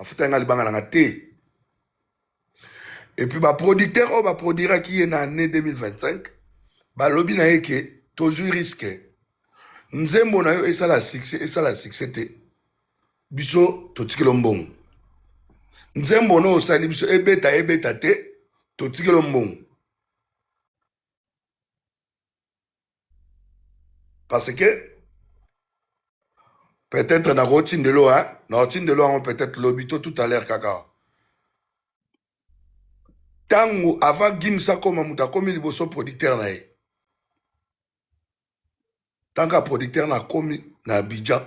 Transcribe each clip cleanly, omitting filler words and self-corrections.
afuta nga libanga nanga te. Et puis ba producteur o ba produira qui est en année 2025 ba lobby na yeke tozui risque nzembo na yo esala succès te biso totikelo mbongo nzembo no osali biso ebeta te totikelo mbongo parce que peut-être na rotindelo peut-être lobito tout à l'heure kaka tango avant Gimsa koma muta komi liboso producteur na ye tanka producteur na komi na Abidjan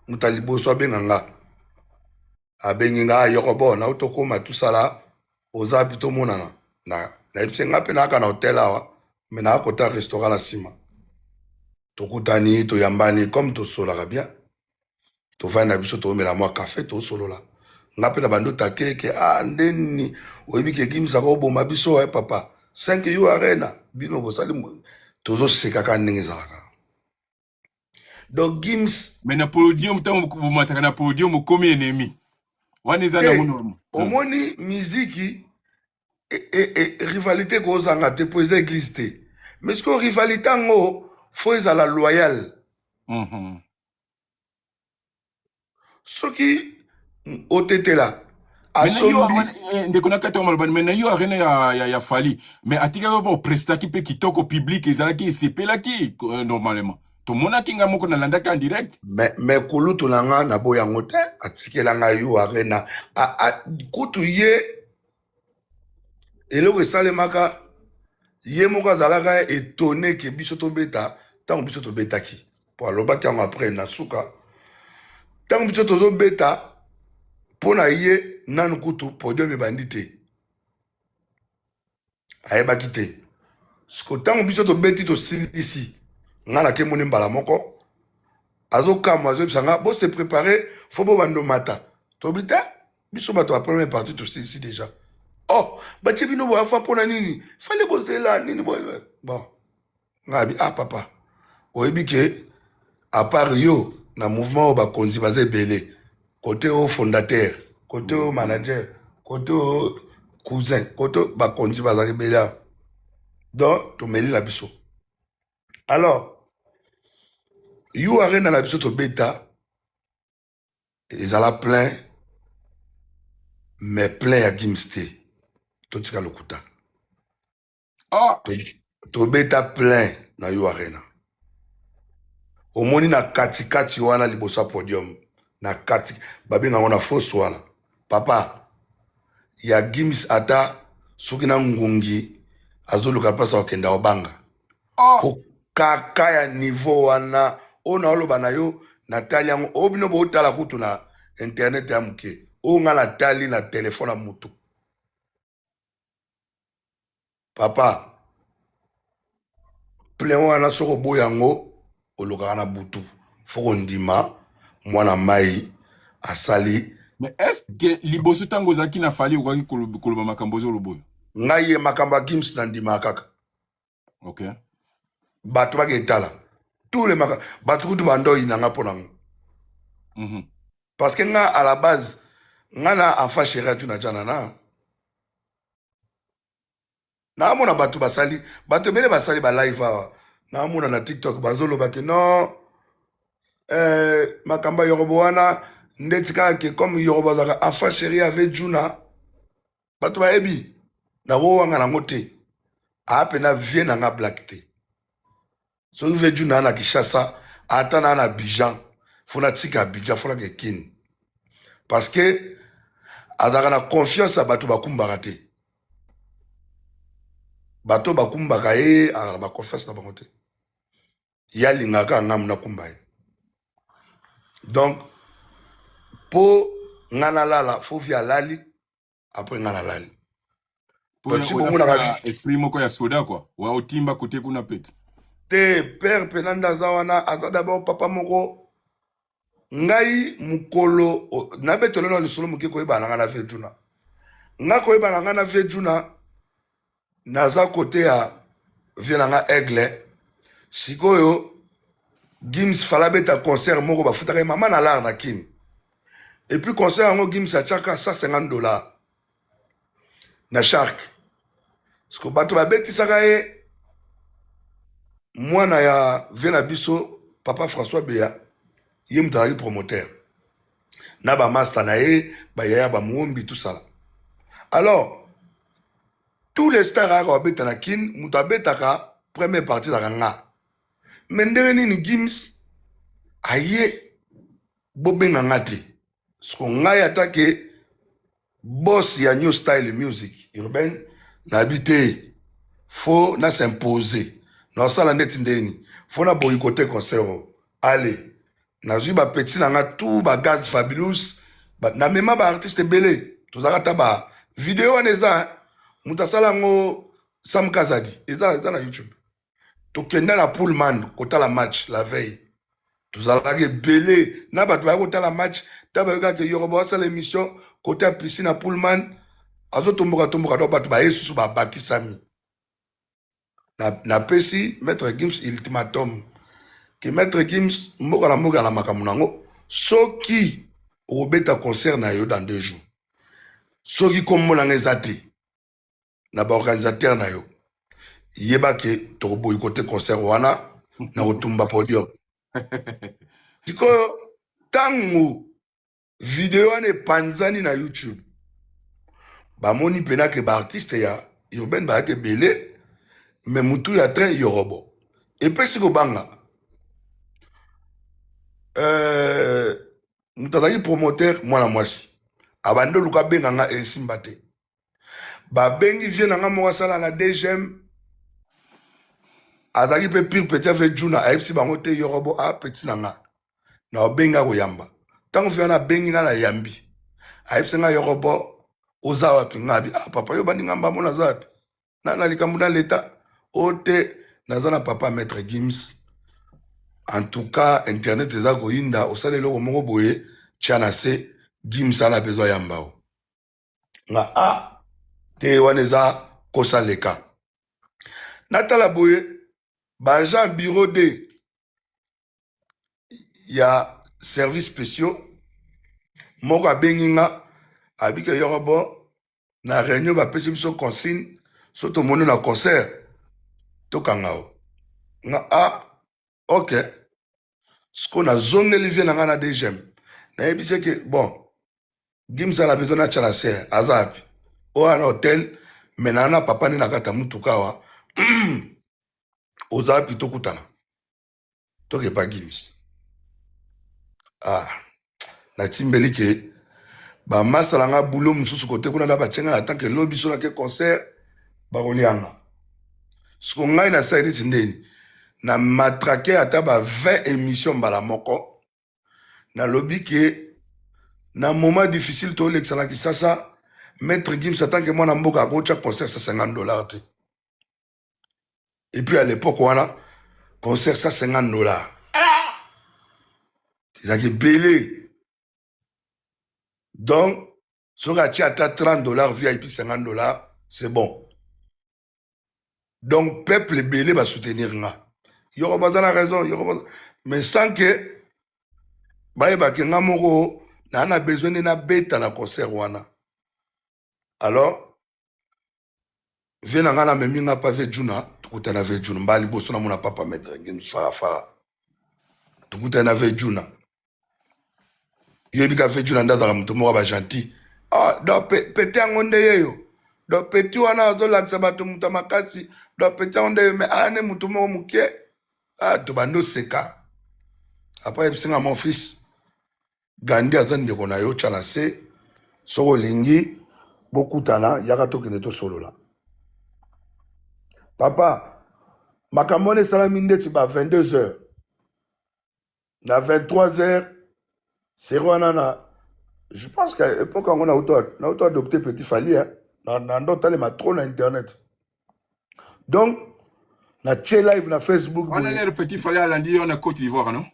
muta liboso abenganga abenginga yoko bona utokoma tusala oza bito monana na episenga pe na kana hotel awa mais na kota restaurant la sima tokutani toyambani comme tosolaka bien tovandi na biso tomela mwa café tosolola nga mpe na bando takeke ndeni oyebi ke Gimsa ko boma biso papa 5 yo arena bino bosali tozosekaka ndenge ezalaka donc Gims mais na podium ntango bomataka na podium okomi ennemi wana eza nango normal omoni miziki rivalité kozanga te po eza église te mais siko rivalité yango fo ezala loyal soki otetela ndeko na kati ya malobani mais na yo arena ya fali mais atikaka po prestaki mpe kitoko public ezalaki esepelaki normalement tomonaki nga moko nalandaki en direct mais kulutu na nga na boya yango te atikelanga yo arena kutu ye eloko esalemaka ye moko azalaka etone ke biso tobeta ntango biso tobetaki po alobaki yango apres na suka ntango biso tozobeta mpo na ye nanu kutu podium ebandi te ayebaki te siko ntango biso tobeti tosilisi nga nake moni mbala moko azokama azoyebisa nga bose prépare fo bobando mata tobi te biso bato ya première partie tosilisi déjà batie bino boyafa mpona nini fale bozela nini bon ngabi papa oyebi ke apart yo na mouvement oyo bakonzi baza ebele côté o fondateur côté o manager côté o cousin côté bakonzi baza ebele donc tomeli na biso alors yo arena na biso tobeta ezala plein mais plein ya Gims te totika lokuta tobeta plein na yo arena omoni na katikati wana liboso ya podium na kati babengango na fosse wana papa ya Gims ata soki na ngungi azoluka mpasa okenda obanga kaka ya niveau wana oyo na oloba na yo natali yango oyo bino bootala kutu na internet ya moke oyo nga natali na telefone ya motu papa plein wana soko oboya yango olokaka na butu foko ndima mwana mai asali mais est-ce que liboso ntango ozalaki na fali okaki koloba makambo ozoloba oyo ngai ye makambo ya Gims na ndima kaka bato baketala tous les makambo bato kutu bandoi nanga mpo nango parce que nga à la base nga na enfant chéri atu na janana naamona bato basali bato ebele basali balive awa naamona na TikTok bazolobaki non makambo ya yorobo wana ndeti kaka ke comme yorobo azalaka enfant chéri avec Juna bato bayebi nakowanga nango te apena vie nanga black te soki ve Juna na Kinshasa ata na na Abidjan fona tika Abidjan fona ke kini parce que azalaka na confiance ya bato bakumbaka te bato bakumbaka ye azalaka na baconfiance na bango te ye alingaka ngamu nakumba ye donc mpo nga nalala fo vi alali apres nga nalali esprit moko ya soda kwa wa otimba kote kuna pete te père penanda aza wana aza d'abord papa moko ngai mukolo nabetelo na lisolo moke koyeba na nga na vie Juna nga koyeba na nga na vie Juna naza kote ya vie na nga aigle sikoyo Gims fala beta concert moko bafutaka ye mama na lar na kini Et puis concert yango Gims atiaka $150 na Shark. Parce que bato babetisaka ye mwana ya vena biso papa François Béa ye mutu azalaki promoteur na bamaster na ye bayaya bamuombi tout ça là. Alors tous les stars ayaka babeta na kin mutu abetaka première partie ezalaka nga me ndenge nini Gims aye bobenga nga te siko ngai atake boss ya new style music urbaine nayebi te fo na s'impose naosala ndeti ndeni fo na boyikote concert ale nazwi bapeti na nga tout bagaz fabulous namema baartiste ebele tozalaka ta bavideo wana eza moto asala yango Sam Kazadi eza na YouTube tokenda na Pullman kotala match la veille tozalaki ebele na bato baya kotala match ta bayokaki Yorobo asala émission kote ya piscine na Pullman azotomboka to bato baye susu babakisami napesi maître Gims ultimatum ke maître Gims mboka na makambo nango soki okobeta concert na yo dans 2 jours soki kombo nanga eza te na baorganisateur na yo yeba ke tokoboyikote concert wana na kotumba podium sikoyo ntango video wana epanzani na YouTube bamoni mpena ke baartiste ya urbaine bayaki ebele me mutu ya train Yorobo epesi kobanga mutu azalaki promoteur mwana mwasi abandi oluka abenga nga esimba te babengi vie na nga moko asala na DGM azalaki mpe pire peti ave juna ayebisi bango te Yorobo apeti na nga na obengi akoyamba ntango vie wana abengi nga na yambi ayebisi nga Yorobo oza wapi nga abi papa yo bandi nga mbamo naza wapi na likambo na leta o te naza na papa maître Gims en tout cas internet eza koyinda osala eloko moko boye tia na se Gims ana besoin yamba o nga te wana eza kosaleka natala boye baagent bureau de ya service spéciaux moko abengi nga abike Yorobo na réunion bapesi biso consigne so tomoni na concert tokanga o nga ok siko nazongeli vie na nga na DGM nayebisi ke bon Gims ana besoin na tia na ser aza api oyo na hotel me na papa nde na kati ya mutuka awa oza wapi tokutana tokepa Gims natimbeli ke bamasala nga bulo mosusu kote kuna na batienga na tanke lobi so nake concert bakolianga siko ngai nasali neti ndeni na matrake ata ba 20 émission mbala moko nalobi ke na moment difficile tolekisana sasa maître Gims atanke mwana mboka akotia concert $150 te et puis à l'époque wana concert $150 ezalaki ebele donc soki atia ata $30 VIP $50 c'est bon donc peuple ebele basoutenir nga Yorobo aza na raison Yorobo mais sans que bayebaki nga moko na besoin nde nabeta na concert wana alors vie na nga namemi nga pa ve juna tokutana ve juna mbala liboso namona papa maître Gims farafara tokutana na ve juna yebi ka ve juna nde azalaka moto moko bagentil donc peti yango nde yeyo donc peti wana azolakisa bato moto makasi donc peti yango nde yeyo me ane moto moko moke tobandi oseka apres yebisinga mon fils Gandhi aza ndeko na yo tia na se soki olingi bokutana yaka tokende tosolola papa makambo wana esalami ndeti ba 22h na 23h seri wana na je pense qu'à époque yango nauto adopté petit fali na ndo otalema trop na internet donc na tie live na Facebook wana lero petit fali alandi yo na Côte d'Ivoire non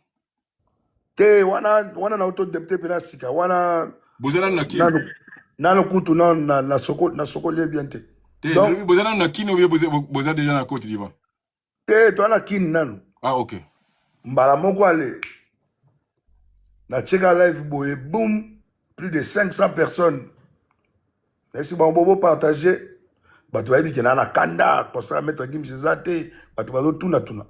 te wana nauto adopté mpe na sika wana bozala na kino nano kutu na soko lie bien te donc bozala na kino boza déjà na Côte d'Ivoire te to na kini nano ok mbala moko ale na tieka live boye boum plus de 500 personnes. Et si on peut partager, tu vas dire qu'il y a un kanda, pour ça mettre Gims Zate, tu vas dire tout.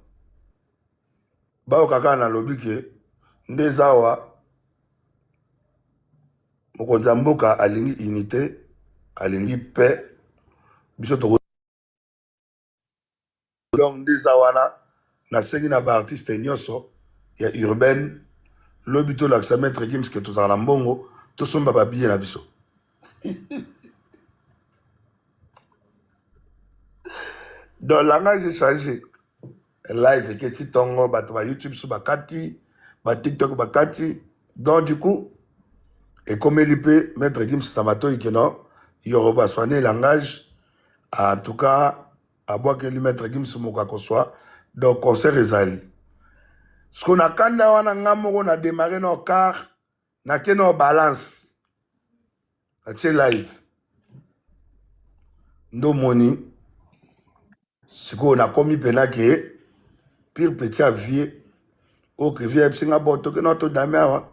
Bah, au kaka na lobby que Ndezawa, mokonzi mboka alingi unité, alingi paix, biso to donc Ndezawa na sengi na ba artiste nyonso ya urbaine, lobby to la mettre Gims que tous en mbongo, to somba ba billet na biso. Donc langage j'ai changé. Live que ti tongo ba YouTube sur bakati, ba TikTok bakati. Donc du coup, et comme il peut mettre Gims Tamato Ikeno, il y aura soigné langage. En tout cas, à boire que lui mettre Gims Mokako soit. Donc concert ezali. Ce qu'on a quand on a démarré nos car, na que nos balance. C'est live. Ndo moni. Ce qu'on a commis penake, pire petit à vie. Ok, viens Singapour, toke notre damewa,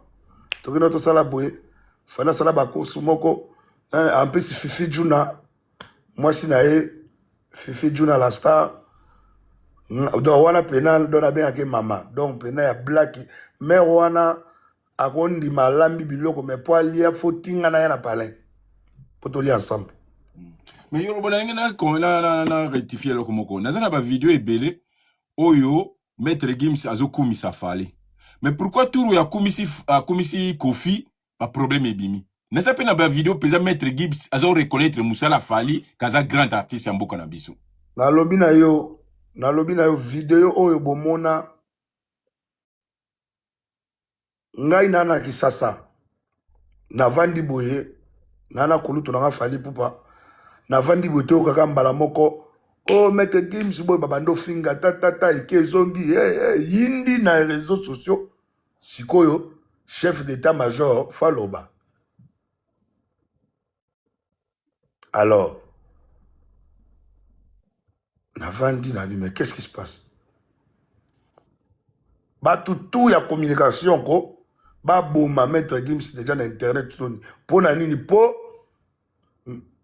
toke notre salaboué, fana salabako sumoko, en plus Fifi Juna, moi si nae, Fifi Juna la star, donc wana penal dona bien ake mama, donc penal ya black, mais wana akondi malambi biloko, mais pour aller footinga na yana palin, pour tout lier ensemble. Mais yo robona na rectifier le komoko, nazana ba vidéo ebele, oyo, Maître Gims azo kumisa fale. Mais pourquoi tout ya kumisi Kofi a problème ebimi? N'est-ce pas na vidéo pesa Maître Gims azo reconnaître Moussala Fali kaza grand artiste mboka na biso. Na lobi na yo vidéo oyo bomona ngai nana kisasa na vandi boye nana kulutu na Fali pupa na vandi boye to kaka mbala moko. Oh, Maître Gims, boy, babando finga, tata, ike zongi, yindi na réseaux sociaux. Sikoyo, chef d'état-major, Faloba. Alors, na vandi na bi, mais qu'est-ce qui se passe? Ba tout ya communication ko, ba boma Maître Gims déjà na internet pour na nini po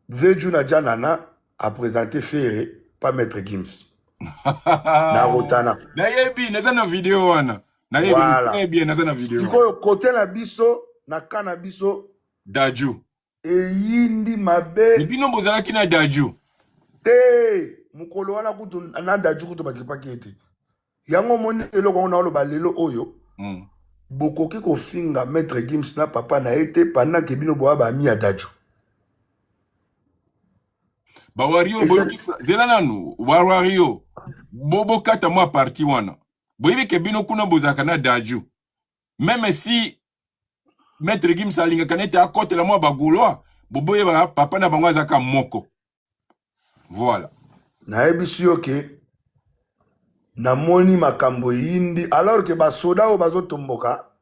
veju na janana a présenté Ferré. Pas Maître Gims. Na rotana. Na yebi, naza na vidéo wana. Na yebi, voilà. Très bien, naza na vidéo. Sikoyo côté na biso, na kana biso. Daju. E yindi mabe. Ebi no bozala ki na Daju. Te, mukolo wana kutu na Daju kutu bakipaki ete. Yango moni eloko na oloba lelo oyo. Bokoki ko finga Maître Gims na papa na ete pendant que bino boa ba mi ya Daju. Bawario boyoki zela nanu wario bobo kata mwa parti wana boyebi ke bino kuna bozaka na Daju même si Maître Gims alinga kanete akote la mwa bagulwa boboye ba papa na bango azaka moko voilà na ebisi yoke na moni makambo yindi alors que ba soda o bazo tomboka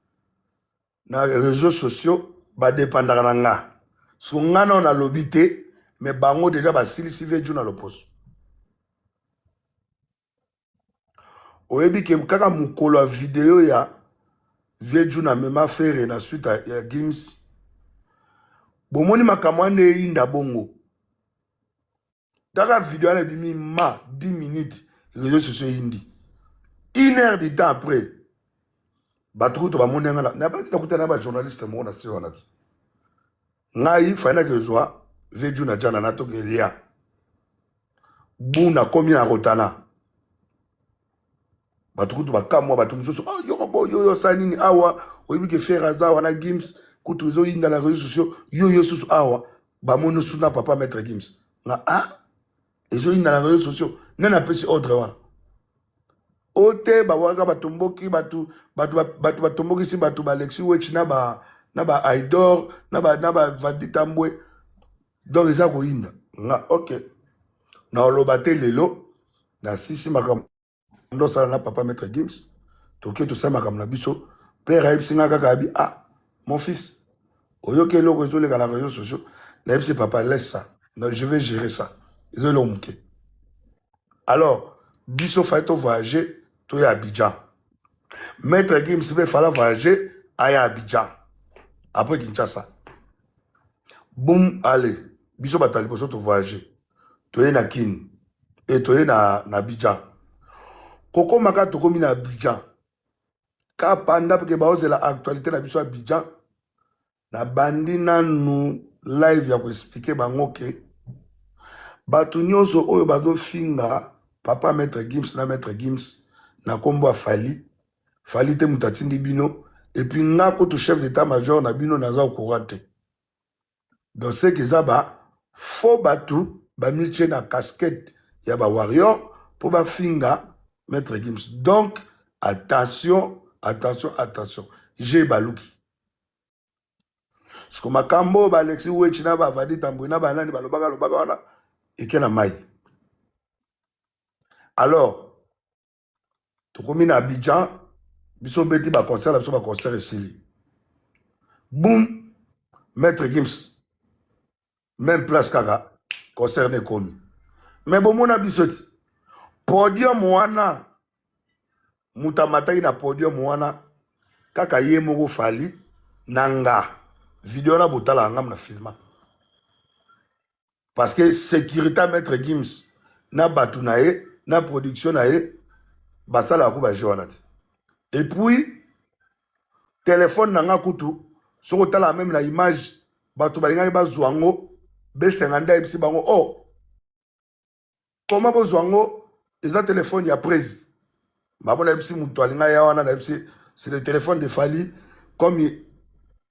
na réseaux sociaux ba dépendra na nga so ngana na lobité. Mais bango déjà basili si veju na loposo. Oyebi ke kaka mukolo a vidéo ya veju na mema Ferré na suite ya Gims. Bomoni makamwande inda bongo. Kaka vidéo na bimi ma 10 minutes réseaux sociaux indi. 1 heure de temps après. Batruto ba monenga na ba kutana ba journaliste mo na siwana ti. Ngai faina ke zwa veju na jana na toke lia buna komi na rotana batukutu bakamwa batu mususu yo sanini awa oyibi ke Ferré zawa na Gims kutu zo yinda na réseaux sociaux yo susu awa ba mono suna papa Maître Gims na ezo yinda na réseaux sociaux nana pesi ordre wana ote ba waka batomboki batu batomboki si batu ba Alexis Wech na ba Aidor na ba Vanditambwe. Donc, ils ont dit, ok. Na olobate lelo, na sisi makam, ndo sala na papa Maître Gims, toke tout ça makam na biso, père Aïb Singa Kakabi, mon fils, oyoke loko les na réseaux sociaux, na Aïb papa, laisse ça, non, je vais gérer ça. Ils ont l'omke. Alors, biso faito voyager, to ya Abidjan. Maître Gims, il fallait voyager à Abidjan, après Kinshasa. Boum, allez. Biso batali poso to voyager. Toye na Kin. Et toye na Abidjan. Koko maka tokomi na Abidjan. Ka panda peke baoze la actualité na biso Abidjan. Na bandi nanu live ya ko expliquer bango ke bato nyonso oyo bazo finga papa maître Gims na maître Gims na kombo afali fali te mutatindi bino et puis nga ko to chef d'état major na bino naza au courant te. Donc c'est que ça ba faux bato ba miche na casquette ya ba warrior pour ba finga maître Gims. Donc attention, attention, attention. J'ai baluki. Parce que makambo ba Alexis Wechi na ba Vadi Tamboué na ba nani ba lobaka wana ekena mai. Alors tokomi na Abidjan biso beti ba concert biso ba concert esili. Boum, maître Gims même place kaka concert ne komi. Mais bon mona biso ti podium wana mutamataki na podium wana kaka ye moko fali nanga video na botala ngam na filma. Parce que sécurité maître Gims na batu na ye na production na ye basala ko ba joanati. Et puis téléphone nanga kutu soko tala même na image batu balinga ba zwango be 50 ebisi bango oh comment bo zwango eza téléphone ya prise babona ebisi mutu alinga ya wana na ebisi c'est le téléphone de Fali comme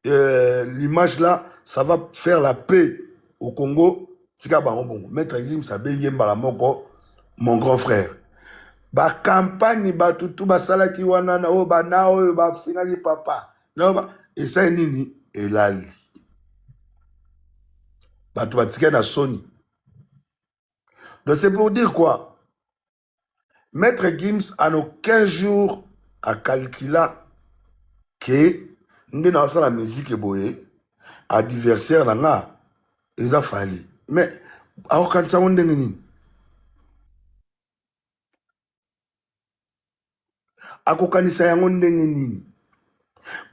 l'image là ça va faire la paix au Congo. Sika bango bongo maître Gims abe yembala moko mon grand frère ba campagne ba tutu ba salaki wana na o ba na o ba finaki papa na ba esa nini elali ba tu ba tika na Sony. Donc c'est pour dire quoi maître Gims en aucun jour a calculé que ndi na la musique boye adversaire na nga eza Fali mais aokanisa ngo ndenge nini akokanisa yango ndenge nini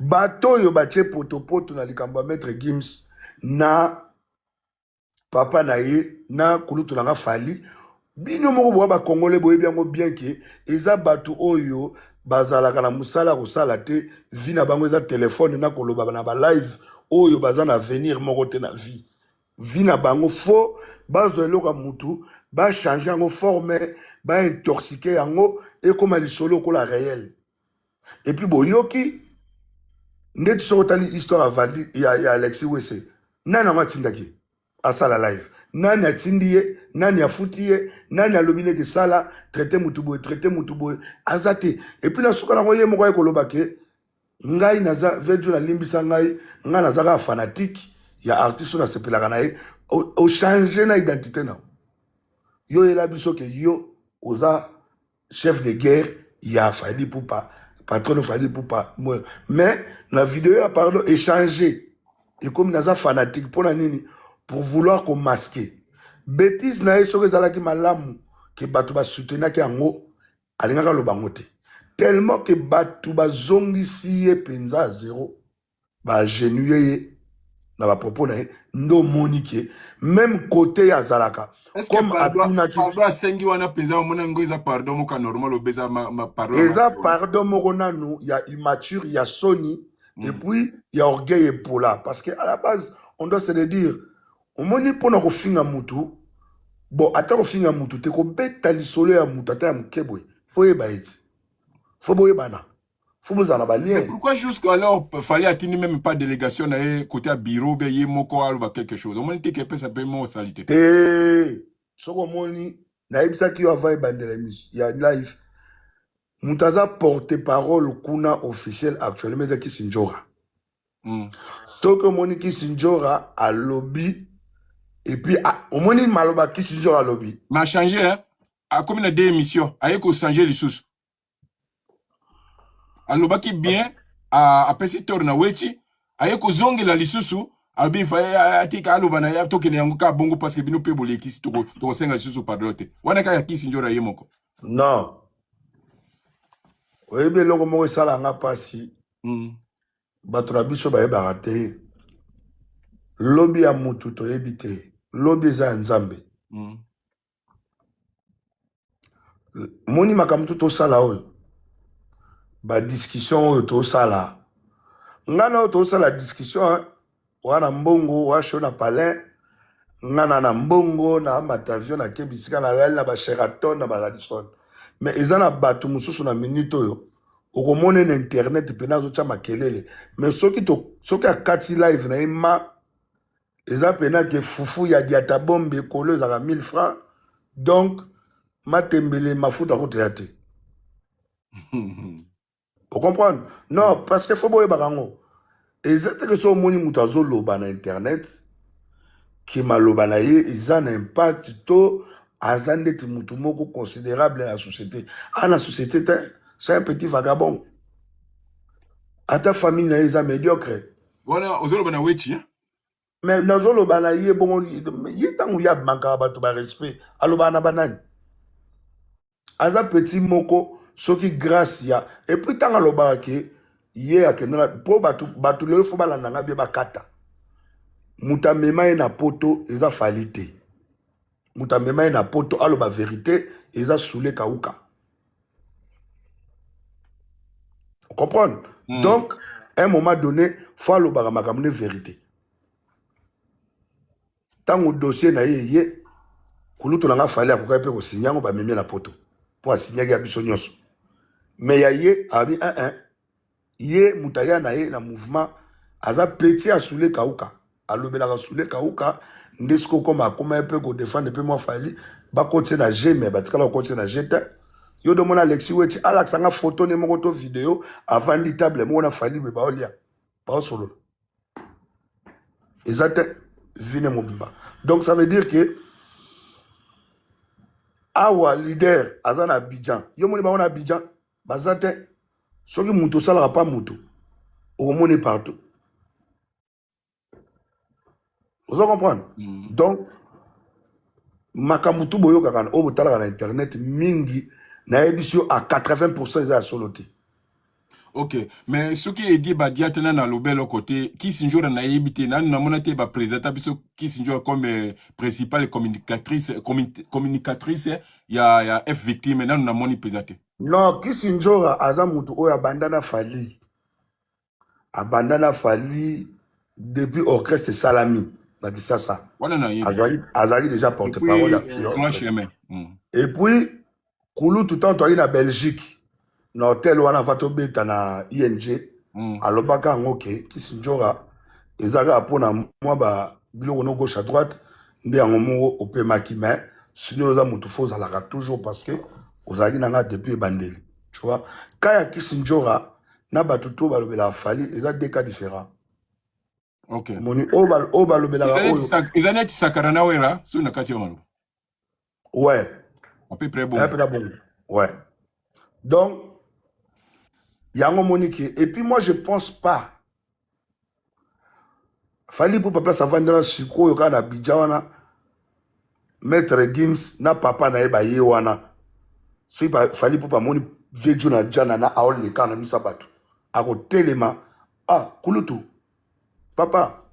bato oyo batie potopoto na likambo ya maître Gims na papa na ye na kulutu na nga Fali bino moko boya bakongole boyebi yango bien ke eza bato oyo bazalaka na musala kosala te vi na bango eza telefone na koloba na balive oyo baza na avenir moko te na vie vi na bango fo bazwa eloko ya mutu bachange yango forme baintoxike yango ekoma lisolo kola réel. Et puis boyoki ndeti soko tali histoire ya Alexis Wese nani ango atindaki asala live nani atindi ye nani afuti ye nani alobi neke sala traité mutu boye aza te. Et puis nasuka nango ye moko ayekoloba ke ngai naza vejo nalimbisa ngai naza kaka fanatique ya artiste oyo nasepelaka na ye ochange na identité na yo yela biso ke yo oza chef de guerre ya Fally Ipupa patron Fally Ipupa mais la vidéo a pardon échangé et comme naza fanatique pour nini pour vouloir qu'on masquer bêtise na ye soki ezalaki malamu ke bato basoutenaki yango alingaka lobango te tellement que bato bazongisi ye penza à zéro bagenuye ye na bapropos na ye ndo omoni ke même côté ya azalaka comme pardon asengi wana penza omona ngo eza pardon moka normal obeza pardon eza pardon moko nanu ya immature ya Sony et puis ya orgueil epola parce que à la base on doit se le dire omoni mpona kofinga mutu bon ata kofinga mutu te kobeta lisolo ya mutu ata ya moke boye fo yeba eti fo boyebana fo bozala balien. Pourquoi jusqu'alors fallait atteindre même pas délégation na ye côté à bureau be ye moko aloba quelque chose omoni te kepe ça peut mo salité te soko omoni nayebisaki yo avant ebandela ya live mutu aza porte parole kuna officiel actuellement eza Kisinjora. Soki omoni Kisinjora alobi et puis omoni maloba Kisinjora alobi ma changé hein a comme na deux émissions aye ko changer lisusu alobaki bien a pesi tor na wechi aye ko zongela lisusu alobi fa atika aloba na ya tokene yango ka bongo parce que bino pe bolekisi to senga lisusu pardon te wana ka ya Kisinjora ye moko non oyebi eloko moko esalanga mpasi bato na biso bayebaka te Lobby ya mutu toyebi te. Lobby eza ya Nzambe. Moni makambo tosala oyo. Ba discussion oyo tosala. Ngana oyo tosala discussion wana mbongo wa show na palais. Ngana na mbongo na matavio na kebisika na lali na ba Sheraton na ba Radisson. Mais eza na bato mususu na minute oyo. Okomone na internet pena zo tia makelele. Mais soki akati live na ima eza pena ke fufu ya diata bombe kolo ezaka 1000 francs. Donc matembele mafuta koteya te. Vous comprenez? Non, parce que faut boye barango. Ezate que so moni mutazo loba na internet qui maloba na ye eza na impact to azande ti mutu moko considérable dans la société. Ah na société c'est un petit vagabond. À ta famille na eza médiocre. Voilà, ozoloba na wechi hein? Mais nazoloba na ye bon ye tangu ya manka bato ba respect aloba na banani. Aza petit moko soki grâce ya et puis tanga loba ke ye akendana po batu lelo fo balanda nga bie bakata. Muta mema na poto eza falite. Muta mema na poto aloba vérité eza soule kauka. Vous comprenez? Donc à un moment donné faut aloba makamne vérité. Tango dossier na ye kuluto nga fali akoka pe ko sinyango ba memi na poto. Pour signer ya biso nyonso. Mais ya ye abi ye mutaya na ye na mouvement aza petit à soule kauka. Alobela ka soule kauka ndesiko koma akoma pe ko défendre pe moi fali ba continuer na G mais ba tikala continuer na G. Yo demona Alexis Weti alaksanga photo ne moko to vidéo avant di table mo na fali be ba olia. Ba solo. Exact vine mobimba. Donc ça veut dire que awa leader azana Abidjan. Yo moni ba on Abidjan bazate soki mutu sala pas mutu. Au moni partout. Vous comprenez? Donc makamutu boyo kakana o botala na internet mingi na ebisio à 80% za soloté. Ok, mais ce qui est dit badiatena na lobelo côté qui sinjora na yebite na monate ba présenter biso qui sinjora comme principale communicatrice ya F victime na moni présenter. Non, qui sinjora aza mutu oyo abandana fali. Abandana fali depuis orchestre Salami. Na dit ça. Voilà na Azali déjà porte-parole. Et puis Koulou tout le temps na Belgique. Na hôtel wana vato beta na ING. Alobaka ngoke qui sinjora ezaka pona moi ba biloko no gauche à droite nde yango moko opemaki mais sinon oza mutu faux alaka toujours parce que ozali nanga depuis bandeli. Tu vois, kaya Kisinjora na batuto balobela fali eza deux cas différents. OK. Moni o balobela oyo. Izanet sakarana wera sur na kati yomalo. Ouais. À peu près bon. À peu près bon. Ouais. Donc yango monique et puis moi je pense pas fali pour papa ça va dans siko yoka na Abidjan Maître Gims na papa na eba ye wana. So fali pour pas moni vejo na jana na aol le kana misa batu. Ako telema kulutu. Papa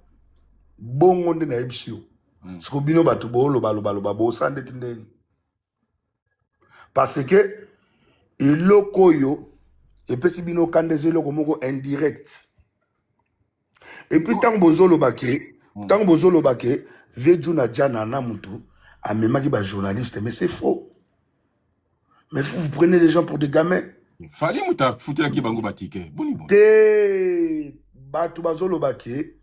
bongo nde na ebisio. Siko bino batu bo lo bo sande tindeni. Parce que iloko yo et puis bino kandeze loko moko indirect. Et puis tant bozolo bake vejo na jana na mutu a même qui ba journaliste mais c'est faux. Mais vous prenez les gens pour des gamins. Fallait muta foutela ki bango batike. Boni bon. Te batu bazolo bake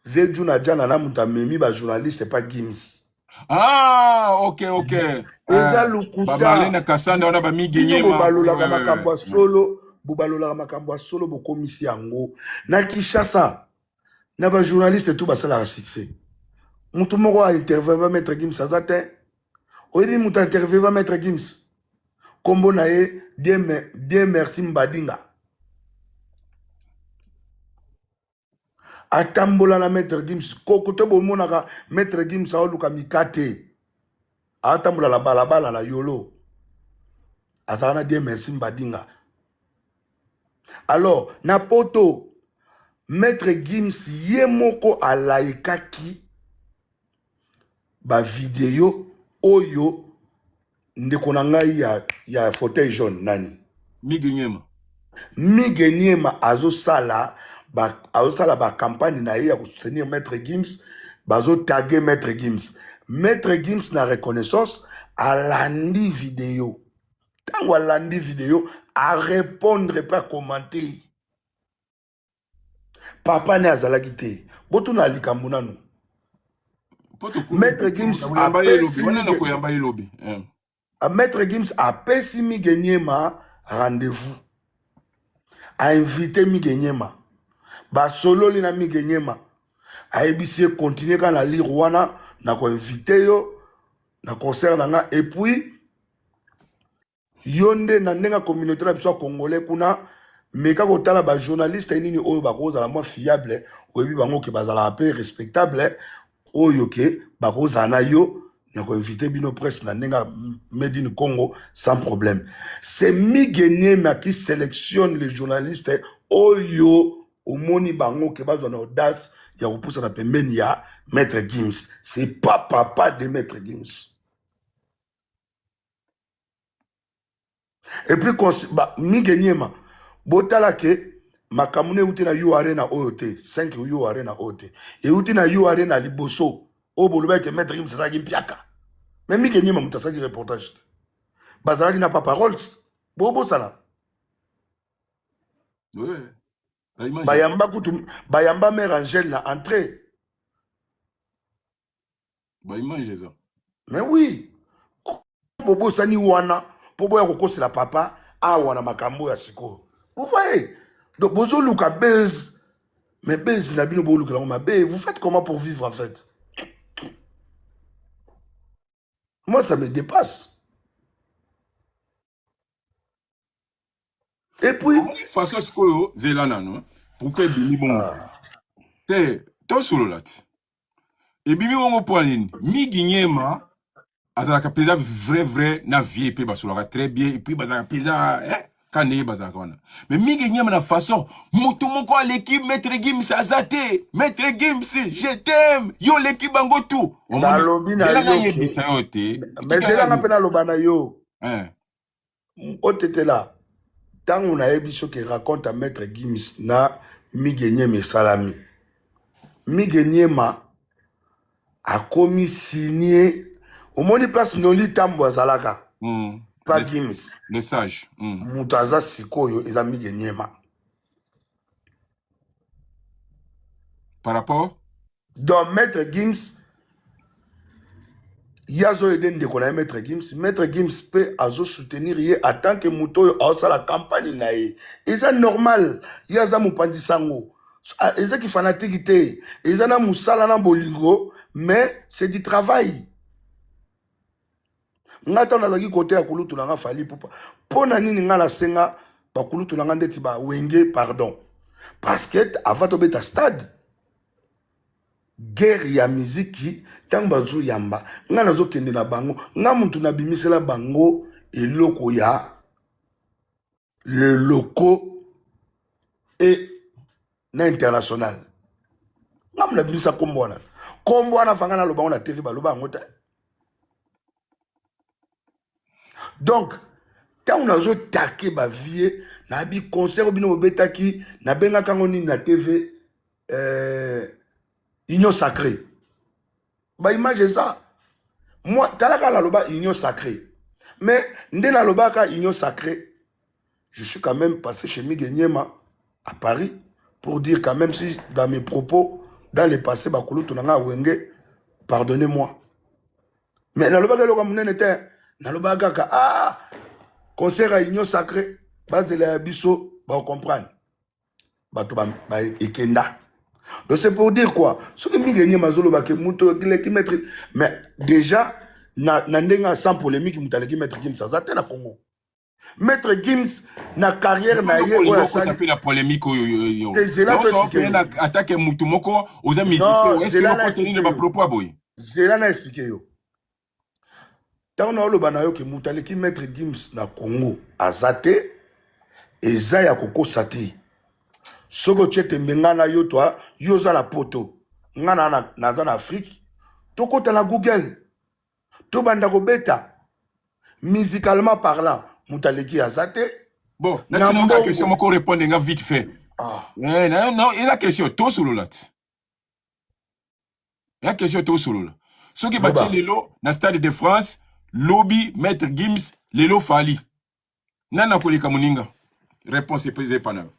vejo na jana na muta memi ba journaliste pas Gims. Ah, OK. Eza lukuta. Ba Malena Kasanda ona ba migenyema. Balola makambo solo, balola makambo solo bo komisi yango. Na Kinshasa na ba journaliste tout basala succès. Mutu moko a interviewé Maître Gims azate. Oyebi mutu interviewé Maître Gims. Kombo na ye Dieu merci Mbadinga. Atambola na Maître Gims. Kokote bo monaka Maître Gims aoluka mikate. Atambola la balabala la yolo. Atana Dieu merci Mbadinga. Alors, na poto Maître Gims ye moko alaikaki ba vidéo oyo ndeko na ngai ya fauteuil jaune nani Miguenyema azosala ba campagne na ye ya soutenir Maître Gims bazo taguer Maître Gims. Maître Gims na reconnaissance alandi vidéo. Tango alandi vidéo à répondre pas commenter. Papa ne azalaki te. Boto na likambo nanu. Maître Gims Maître Gims a pesi Miguenyema rendez-vous. A invité Miguenyema. Ba solo li na Miguenyema. A ebisi continuer quand la lire wana na ko invité yo na concert nanga et puis yonde na ndenga communauté na biso congolais kuna meka kotala ba journaliste nini oyo bakoza la moi fiable oyebi bango ke bazala pe respectable oyo ke bakoza na yo na ko inviter bino presse na ndenga made in Congo sans problème. C'est Miguenyema qui sélectionne les journalistes oyo omoni bango ke bazwa na audace ya kopusa na pembeni ya Maître Gims. C'est pas papa de Maître Gims. Et puis Miguenyema botala ke makamune uti na yo arena oyote 5 yo arena oyote et uti na yo arena liboso o boloba ke Maître Gims ça mpiaka mais Miguenyema mutasaki reportage bazalaki na pas paroles bobo sala ouais bayamba mère Angèle na entrée image ça mais oui bobo sani wana pobo ya kokosela papa awa na makambo ya siko. Vous voyez? Donc bozo luka base mais base na bino bo luka ma base. Vous faites comment pour vivre en fait? Moi ça me dépasse. Et puis façon sikoyo zelana no pour que bini bon te to solo lat et bimi wongo poanini Miguenyema azalaka peza vrai na vie pe basolaka très bien et puis bazalaka peza kane bazalaka wana mais Miguenyema na façon moto moko l'équipe Maître Gims azate Maître Gims je t'aime yo l'équipe bango tout zelana yebisa yo te mais zelana pe na lobana yo otete là tango na yebiso ke raconte à Maître Gims na Miguenyema salami Miguenyema a commis signé au moni place noli tambo azalaka pas Gims le sage mutaza sikoyo eza Miguenyema par rapport donc Maître Gims yazo ede ndeko na Maître Gims peut azo soutenir ye en tant que muto a la campagne na ye eza normal yaza mupandi sango eza ki fanatique te eza na musala na bolingo mais c'est du travail. Ngata nazaki côté ya kulutu nanga fali pona nini ngala senga ba kulutu nanga ndeti ba wenge pardon parce que avant to beta stade guerre ya musique tango bazo yamba nga nazo kende na bango nga muntu na bimisela bango eloko ya le locaux et na international nga mna bimisa kombo wana fanga na lobango na TV baloba ngota. Donc tant on a taqué ba vie na bi concert bino betaki na benga kango ni na TV union sacrée ba image ça moi talaka la loba union sacrée mais ndé la loba ka union sacrée je suis quand même passé chez Miguenyema à Paris pour dire quand même si dans mes propos dans le passé ba kulu tunanga wenge pardonnez-moi mais la loba ka loka munene te na loba ka concert à union sacrée base la biso ba comprendre ba to ba ekenda. Donc c'est pour dire quoi? Ce que Miguenyema zolo ba ke muto ki mettre mais déjà na ndenga sans polémique mutale ki Maître Gims azate na Congo. Maître Gims na carrière na ye oya ça tapé la polémique yo. Attaque mutu moko oza musicien est-ce que vous tenir ba propos boy? Zela na expliquer yo. Tant on a lo bana yo ke mutale ki Maître Gims na Congo azate eza ya kokosate. soko chete mbengana yo toi yo za na poto ngana na za na Afrique tokota na Google to banda ko beta musicalement parlant mutaleki azate Bon, na maintenant, la question, mbongo on répond vite fait. Non, il y a la question, tout solo là. Il y a la question, tout solo là. Ceux qui battent Lelo, dans le Stade de France, Lobby, Maître Gims, Lelo Fali. Nana Kolika Muninga. Réponse est posée par nous.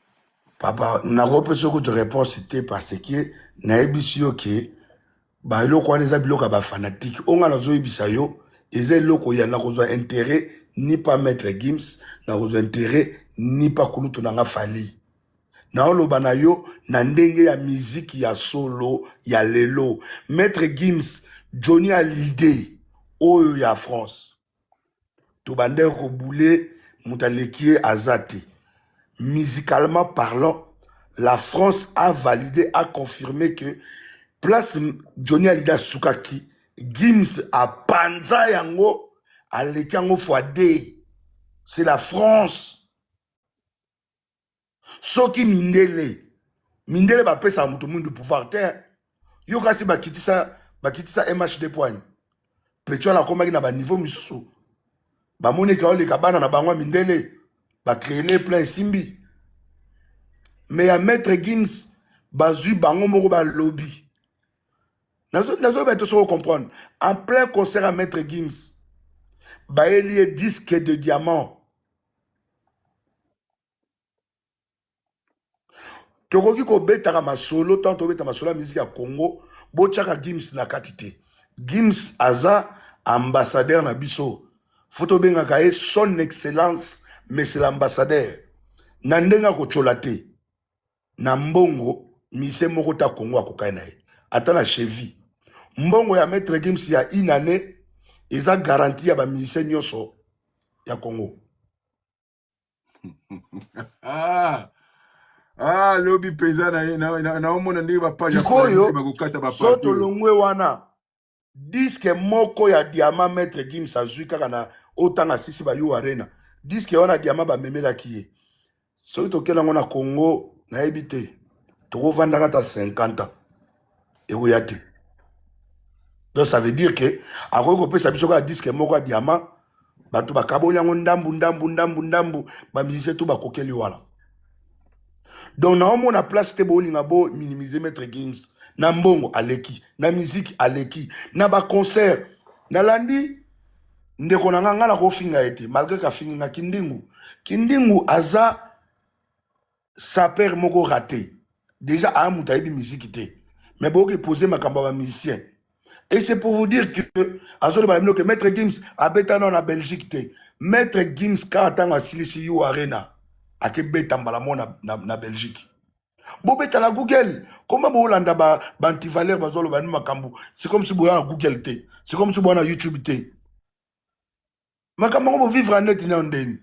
Papa, n'a pas besoin de réponse, c'était parce que na ebisio ke ba eloko wana eza biloko ba fanatique onga nazo ebisa yo eza eloko ya na kozwa intérêt ni pas Maître Gims na kozwa intérêt ni pas kulutu na nga Fali na oloba na yo na ndenge ya musique ya solo ya lelo Maître Gims Johnny Hallyday oyo ya France to bande ko boule mutaleki azate. Musicalement parlant, la France a validé, a confirmé que place Johnny Hallyday Soukaki, Gims a Panza Yango, a Lekango Fouadé. C'est la France. Soki Mindele va pesa à tout le monde de pouvoir terre. Yo kasi bakitisa MHD point. Petro la komaki na ba niveau misusu. Ba moneka ole kabana na bangwa Mindele. Ba créer les plans simbi. Mais à Maître Gims, bazu bango moko ba lobby. Nazo beto so comprendre. En plein concert à Maître Gims, ba elie disque de diamant. Tokoki ko betaka masolo, tant to beta masolo musique ya Congo, bo tchaka Gims na katité. Gims aza ambassadeur na biso. Photo bengaka e son excellence, mais c'est l'ambassadeur. Na ndenga ko cholate. Na mbongo mise moko ta Congo akokai na ye ata na chevi mbongo ya Maître Gims ya une année eza garantie ya ba musicien nyonso ya Congo. Lobby pesa na omona ndi ba page Tikoyo, ba kokata ba soto longwe wana disque moko ya diamant Maître Gims azui kaka na otanga sisi ba yo arena disque wana diamant ba memelaki ye soki tokela ngo na Congo na ebite toko vandaka ta 50 ans et oyate. Donc ça veut dire que ako ko pesa biso ka disque moko ya diamant batu bakaboli ngo ndambu ba musicien tout ba kokeli wala. Donc na omona place te bolinga bo minimiser Maître Gims na mbongo aleki na musique aleki na ba concert na landi ndeko na nganga na ko finga ete malgré ka finga kindingu aza saper moko raté. Déjà, à un moutaïbi musique té. Mais bon, qui poser ma campagne musicien. Et c'est pour vous dire que, que Maître Gims a bêta dans la Belgique té. Maître Gims, quand on a silisi you arena, a ke bêta na Belgique. Bon, bêta la Google. Comment vous l'anda ba antivaleur bazolo ba makambu. C'est comme si vous avez Google té. C'est comme si vous avez YouTube té. Makambu vous vivre en net in.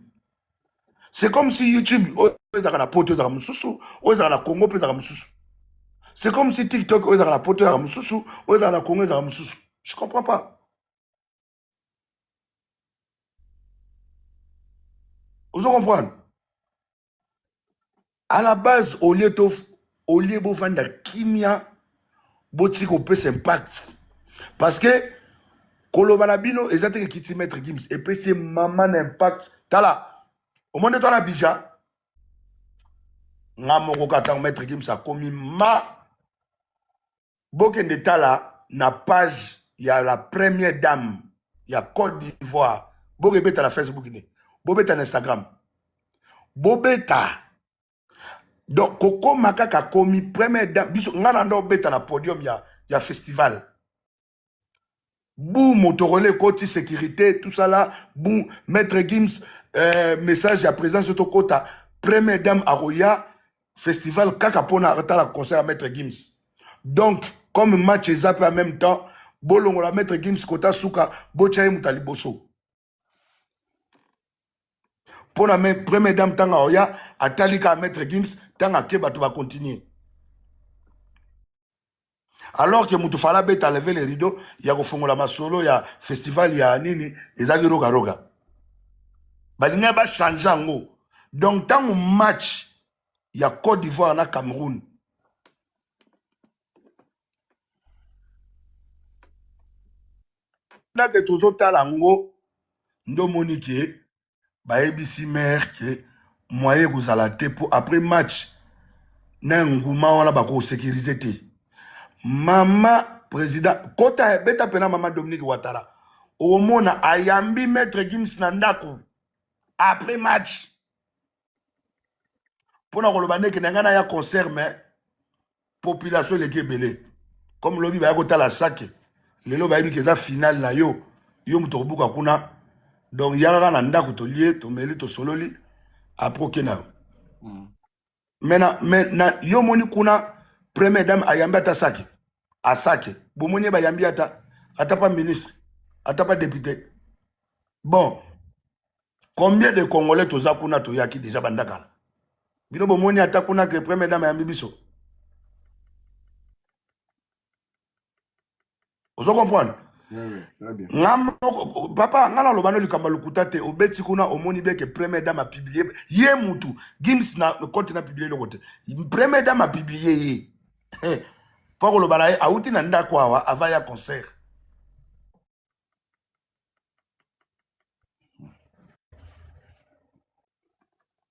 C'est comme si YouTube, c'est comme si TikTok, je comprends pas. Vous comprenez? À la base, au lieu de vendre kimia, botiko peut impact. Parce que, Kolobanabino, exactement qui t'y Maître Gims, et puis c'est maman impact. Tala. Au monde de toi, Abidjan, Namoko Katang Maître Gims a commis ma Boken de Tala, na page, il y a la première dame, il y a Côte d'Ivoire, Bobeta la Facebook, Bobeta Instagram, Bobeta. Donc, Koko Makaka a commis première dame, biso, Nanando Beta na podium, il y a festival. Boum, Motorolé, côté sécurité, tout ça là. Boum, Maître Gims, message à présence de Tokota. Première dame à Roya, festival Kakapona, la concert à Maître Gims. Donc, comme match et zappé en même temps, Bolongo la Maître Gims, Kota Souka, Bochaye Moutaliboso. Pour la première dame, Tanga Roya, à Talika Maître Gims, Tanga Keba, tu vas continuer. Alors que Moutouffala Beta levé les rideaux, il y a Fongola Masolo, il y a festival, il y a Nini, les Agiroga Roga. Balinga ba changer en haut. Donc, tant au match, Il y a Côte d'Ivoire na Cameroun. Na ke tozo talango ndo monike ba ebisi maire ke moyen kozala te pour après match na nguma wana bako sécuriser te. Mama président kota beta pena mama Dominique Ouattara. Omona ayambi maître Gims na ndako après match. Pona koloba ndeke na ngana ya concert mais population leki ebele. Comme lobi ba kota la sake. Lelo ba yebi keza final na yo muto kobuka kuna. Donc yaka na ndako to lié to meli to sololi après kena. Maintenant yo moni kuna première dame ayambi ata sake. Asake. Bomoni ba yambi ata pas ministre, ata pas député. Bon, combien de Congolais toza kuna to yaki déjà bandakala? Bino bomoni ata kuna que première dame yambi biso. Vous comprenez? Oui, très bien. Papa, ngana lobano likamba lukuta te obeti kuna omoni be que première dame a publié ye mutu Gims na compte na publié le côté. Première dame a publié ye. Pour le balaye auti na ndako awa avant ya concert.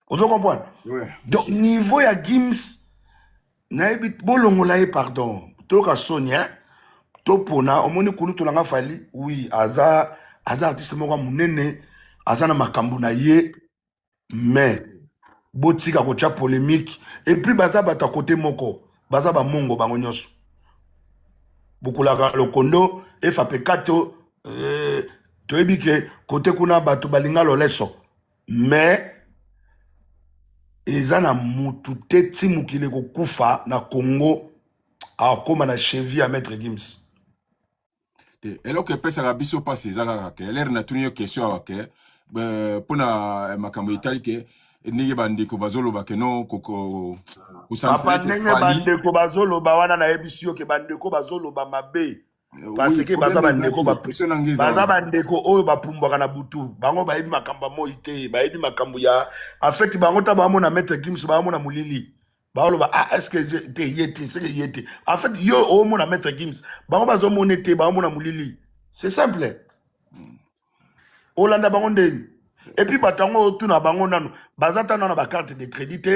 Vous comprenez? Ouais. Donc niveau ya Gims na ebit bolongola ye pardon. Toka Sonia topona omoni kunu tolanga fali oui aza artiste moko munene aza na makambo na ye mais botika ko cha polémique et puis baza bata côté moko baza ba mongo bango nyonso bukulaka lokondo FAP4 toyebi ke côté kuna bato balinga loleso mais ezana mutu te timukile kokufa na Congo akoma na cheville à maître Gims. Alors que pesa biso passe ezaka ke l'air na tuni question awake pona makambo itali ke ndenge bandeko bazoloba ke no koko papa ndenge bandeko bazoloba wana na ebisi yo ke bandeko bazoloba mabe parce que baza bandeko oyo bapumbwaka na butu bango bayebi makambo moi te bayebi makambo ya en fait bango ta bamona maître Gims bamona mulili baoloba est-ce que te yete c'est que yete en fait yo omona maître Gims bango bazomona te bamona mulili c'est simple olanda bango ndeni et puis batango tuna bango nanu bazata na ba carte de crédit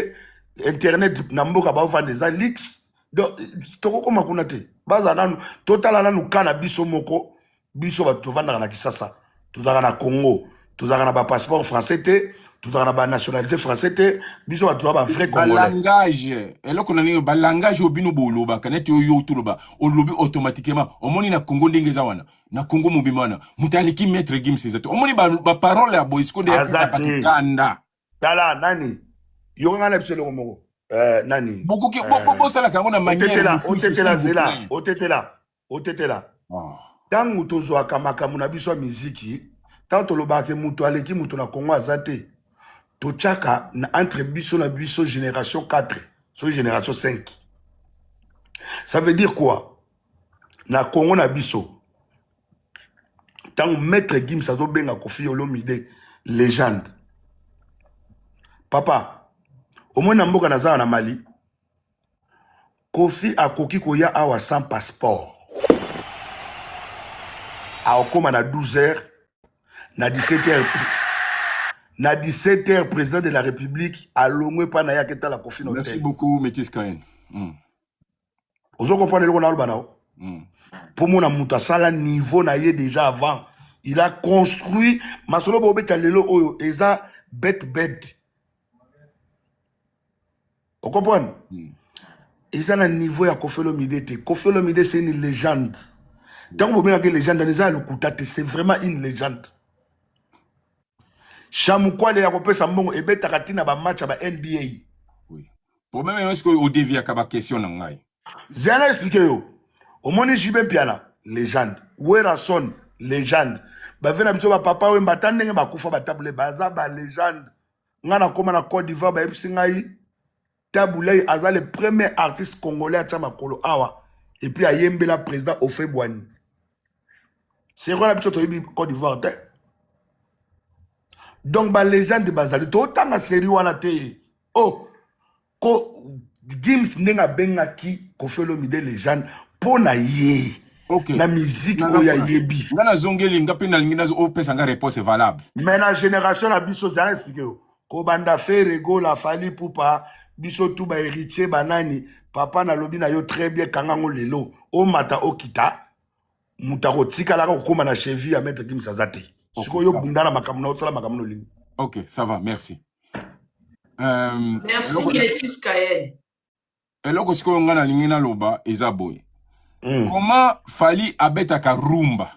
internet na mboka ba vendre des leaks donc tokokoma kuna te baza nanu totala nanu kana biso moko biso bato vanda na Kisasa tozaka na Congo tozaka na ba passeport français te tozaka na ba nationalité français te biso bato ba vrai congolais langage eloko na ni ba langage obino boloba kanete yo tuloba olobi automatiquement omoni na Congo ndenge za wana na Congo mobimana mutaliki maître Gims zato omoni ba parole ya boisco de kanda tala nani yo ngana biso le moko nani beaucoup qui sala kango na manière otetela tangu tozwaka makambo na biso ya miziki tanto lobaka mutu aleki mutu na Congo azate tochaka na entre biso na biso génération 4 so génération 5 ça veut dire quoi na Congo na biso tangu maître Gims azobenga Koffi Olomide légende papa au moins na mboka nazala na Mali Koffi akoki koya awa sans passeport aokoma na 12h na 17h na 17h président de la République alongwe pa na ya keta la Koffi. Merci beaucoup Métis Kayen. Ozo comprendre le na banao. Pour mon amuta sala niveau na ye déjà avant il a construit masolo bo beta lelo oyo eza bête. Vous comprenez? Ils ont un niveau à Koffi Olomide. Koffi Olomide, c'est une légende. Tant que vous avez une légende, c'est vraiment une légende. Chamukwa le Yakope Sambongo et Beta Katina ba match à NBA. Oui. Pour même est-ce que au dévi à kaba question nangai. J'ai expliqué yo. Au moins Jibem Piana, légende. Werason, légende. Ba vena biso ba papa we mbatande ba kufa ba table baza ba légende. Ngana koma na Côte d'Ivoire ba ebisingai. Taboulay Aza le premier artiste congolais à Tchamakolo Awa et puis à Yembela président Ofebouani. C'est quoi la petite Côte d'Ivoire? Donc, les gens de Bazali, autant de série ou oh, Gims nenga benga ki Koffi Olomide légende pona ye Ok. na musique oya yebi Ngana zongeli ngapi na lingina o pesa nga réponse valable. mais na génération na biso zala expliquer ko banda Ferrego la Fally Ipupa biso tout ba héritier banani papa na lobi na yo très bien kangango lelo o mata okita mutako tikala ko koma na cheville à mettre Gims azate siko yo bundala makamno sala makamno lingi. Ok, ça va, merci. Merci Métis Kayen. Eloko siko ngana lingina loba eza boy. Comment Fally abetaka rumba?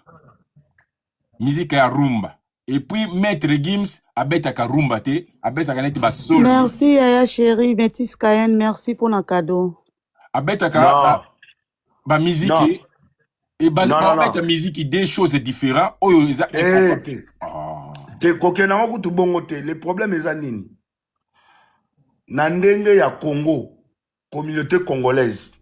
Musique ya rumba. Et puis Maître Gims abetaka rumba te, abetaka net ba solo. Merci Yaya chérie, Métis Kayen, merci pour le cadeau. Abetaka ba musique et ba abeta musique des choses différentes. Oyo eza te kokena ngo kutu bongo te, le problème eza nini? Na ndenge ya Congo, communauté congolaise.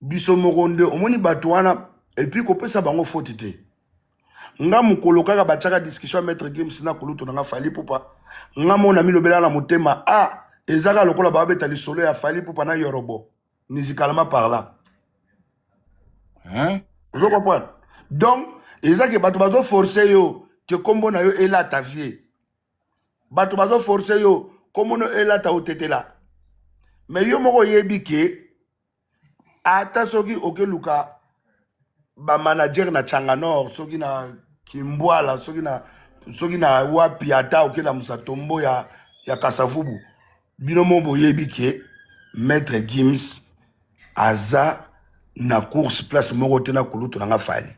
Biso mokonde omoni bato wana et puis kopesa bango faute te. Nga mukolo kaka bachaka discussion Maître Gims na kuluto na Fally Ipupa. Nga mona milobela na motema ezaka lokola babeta lisolo ya Fally Ipupa na Yorobo. Musicalement parlant. Hein? Vous comprenez? Donc, ezaka bato bazo forcer yo que kombo na yo ela ta vie. Bato bazo forcer yo kombo no ela ta otetela. Mais yo moko yebi ke ata soki okeluka ba manager na Changanor soki na Kimbwala soki na wapi ata okela musatombo ya Kasavubu binomo boyebi ke Maître Gims aza na course place moko te na kulutu na Fally.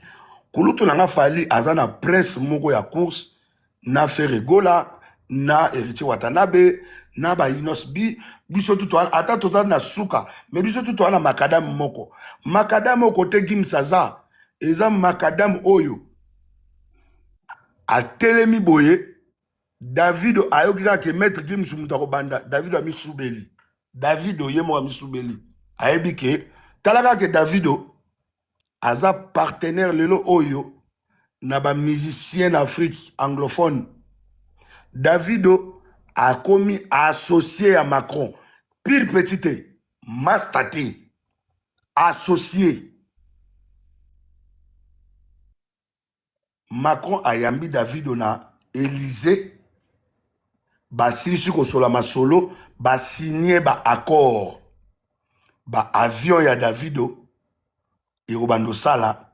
Kulutu na Fally aza na prince moko ya course na Ferregola na Héritier Watanabe na ba Inos B biso tout ata total na suka mais biso tout na makadam moko côté Gims aza eza makadam oyo a telemi boye Davido ayoki kaka Maître Gims mutako banda Davido a misubeli Davido yemo a misubeli ayebi ke talaka ke Davido aza partenaire lelo oyo na ba musicien Afrique anglophone. Davido a commis associé à Macron. Pire petite, Mastati, associé. Macron a yambi Davido na Élysée. Ba silisi ko sola masolo, ba signé ba accord. Ba avion ya Davido et Robando Sala,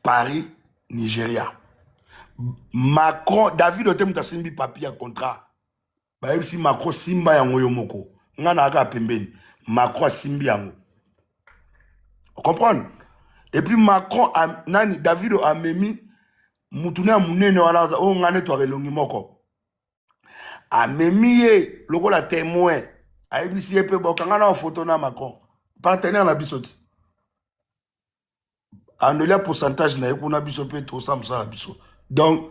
Paris, Nigeria. Macron, Davido te muta simbi papier contrat. Ba si Macron simba yango yo moko. Ngana aka pembeni. Macron simbi yango. Vous comprenez? Et puis Macron nani Davido a memi mutune ya munene wana o ngane to relongi moko. A memi ye lokola témoin. Ayebisi ye pe bokanga na photo na Macron. Partenaire na bisoti. Anolia pourcentage na yekuna biso pe to samsa na biso. Donc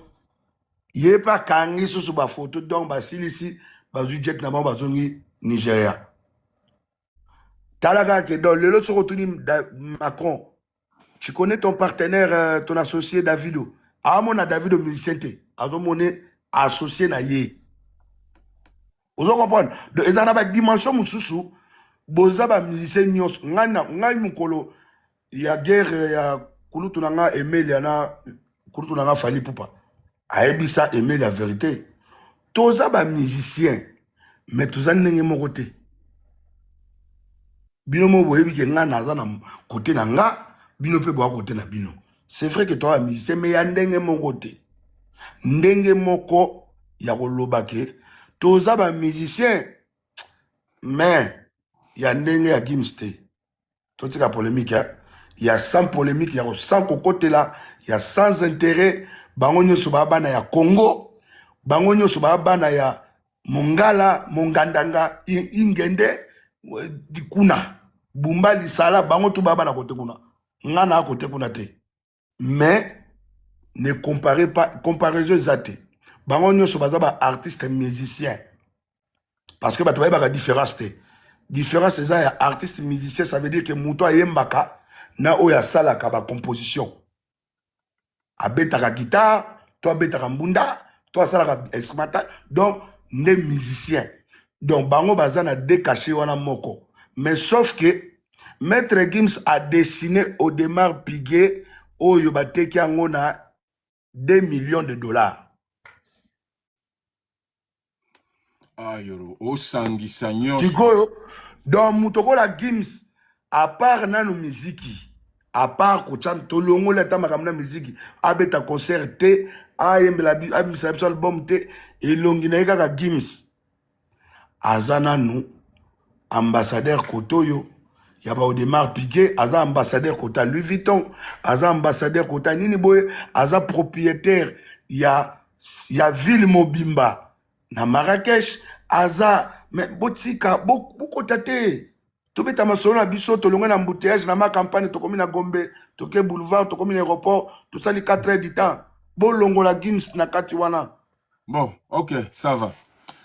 il a pas kangi sur ba photo donc ba silisi ba jet na ba zongi Nigeria. Talaga ke dans le lot sur Macron. Tu connais ton partenaire ton associé Davido. A mon Davido musicien azo moné associé na ye. Vous comprenez? Donc ezana ba dimension mususu boza ba musicien nyos ngana mukolo ya guerre ya kulutu nanga Emilia na kulutu nanga Fally Ipupa. Aebisa aimer la vérité. Toza ba musicien mais toza ndenge moko te. Bino mo boyebi ke nga naza na côté na nga bino pe boa côté na bino. C'est vrai que toi musicien mais ya ndenge moko te. Ndenge moko ya koloba ke toza ba musicien mais ya ndenge ya Gims te. Totika polémique hein? Il y a sans polémique, il y a sans cocotte là, il y a sans intérêt. Bango nyoso bana ya Congo, bango nyoso bana ya Mongala, Mongandanga, Ingende, Dikuna, Bumba Lisala, bango tu bana kote kuna. Ngana kote kuna te. Mais ne comparez pas, comparaison zate. Bango nyoso ba artiste musicien. Parce que ba toba ba différence te. Différence eza ya artiste musicien, ça veut dire que muto ayembaka na oya sala ka ba composition. Abetaka guitare, toi abetaka mbunda, toi sala ka instrumental. Donc, les musiciens. Donc, bango bazana décaché wana moko. Mais sauf que Maître Gims a dessiné au démarre Piguet au yobate qui a 2 millions de dollars. Ah, yoro. O sangi sanyo. Tikoyo, dans Mutokola Gims, à part nano miziki, à part Kochan Tolongo la tamakamna miziki, abeta concert te, abisa album te, et longinaïka ka Gims. Azana nous, ambassadeur Kotoyo, yaba au démarre Piqué, Aza ambassadeur Kota Louis Vuitton, Aza ambassadeur Kota Niniboye, Aza propriétaire, ya Ville Mobimba, na Marrakech, Aza, mais botika, beaucoup tate. Tobeta masolo na biso, tolonga na embouteillage, na ma campagne, tokomi na Gombe, toke boulevard, tokomi na aéroport, tout ça les 4 heures du temps. Bolongo la Gims na katiwana. Bon, ok, ça va.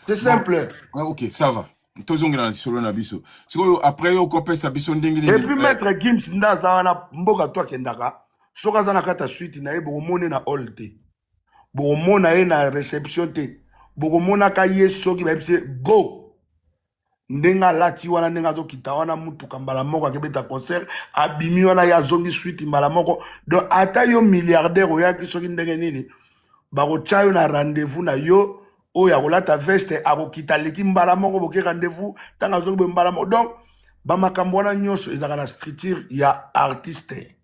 C'est simple. Ouais, ok, ça va. Tozongi na solo na biso. Siko après yo kopé sa biso ndenge et puis maître Gims ndaza wana mboka to akendaka. Soka za na kata suite na ye bokomone na hall te. Bokomona ye na réception te. Bokomona ka ye soki ba bise go. Ndenga lati wana ndenga zo kita wana mutuka mbala moko akebeta concert abimi wana ya zongi suite mbala moko. Donc ata yo milliardaire oyaki soki ndenge nini. Bako chayo na rendez-vous na yo. Oya kolata veste akokita leki mbala moko boke rendez-vous tanga zongi mbala moko. Donc bamakambo wana nyonso ezaka na structure ya artiste.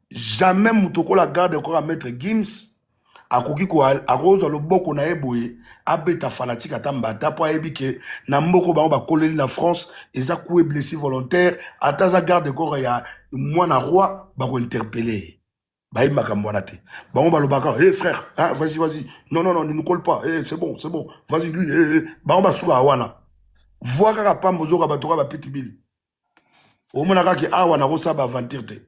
Jamais mutoko la garde encore à Maître Gims akoki ko akozo loboko na eboye abeta fanatique atambata po ebike na mboko bango ba koleli na France eza coué blessé volontaire ataza garde corps ya mwana roi ba ko interpeller. Bah, makambo wana te. Bango balobaka, hey frère, hein, vas-y, vas-y. Non, non, non, ne nous colle pas. Hey, c'est bon, c'est bon. Vas-y, lui, hey, hey. Bango basuka awana. Vois kaka pambozo ka batoka ba pitibili. Au monaka ki awana ko sa ba aventure te.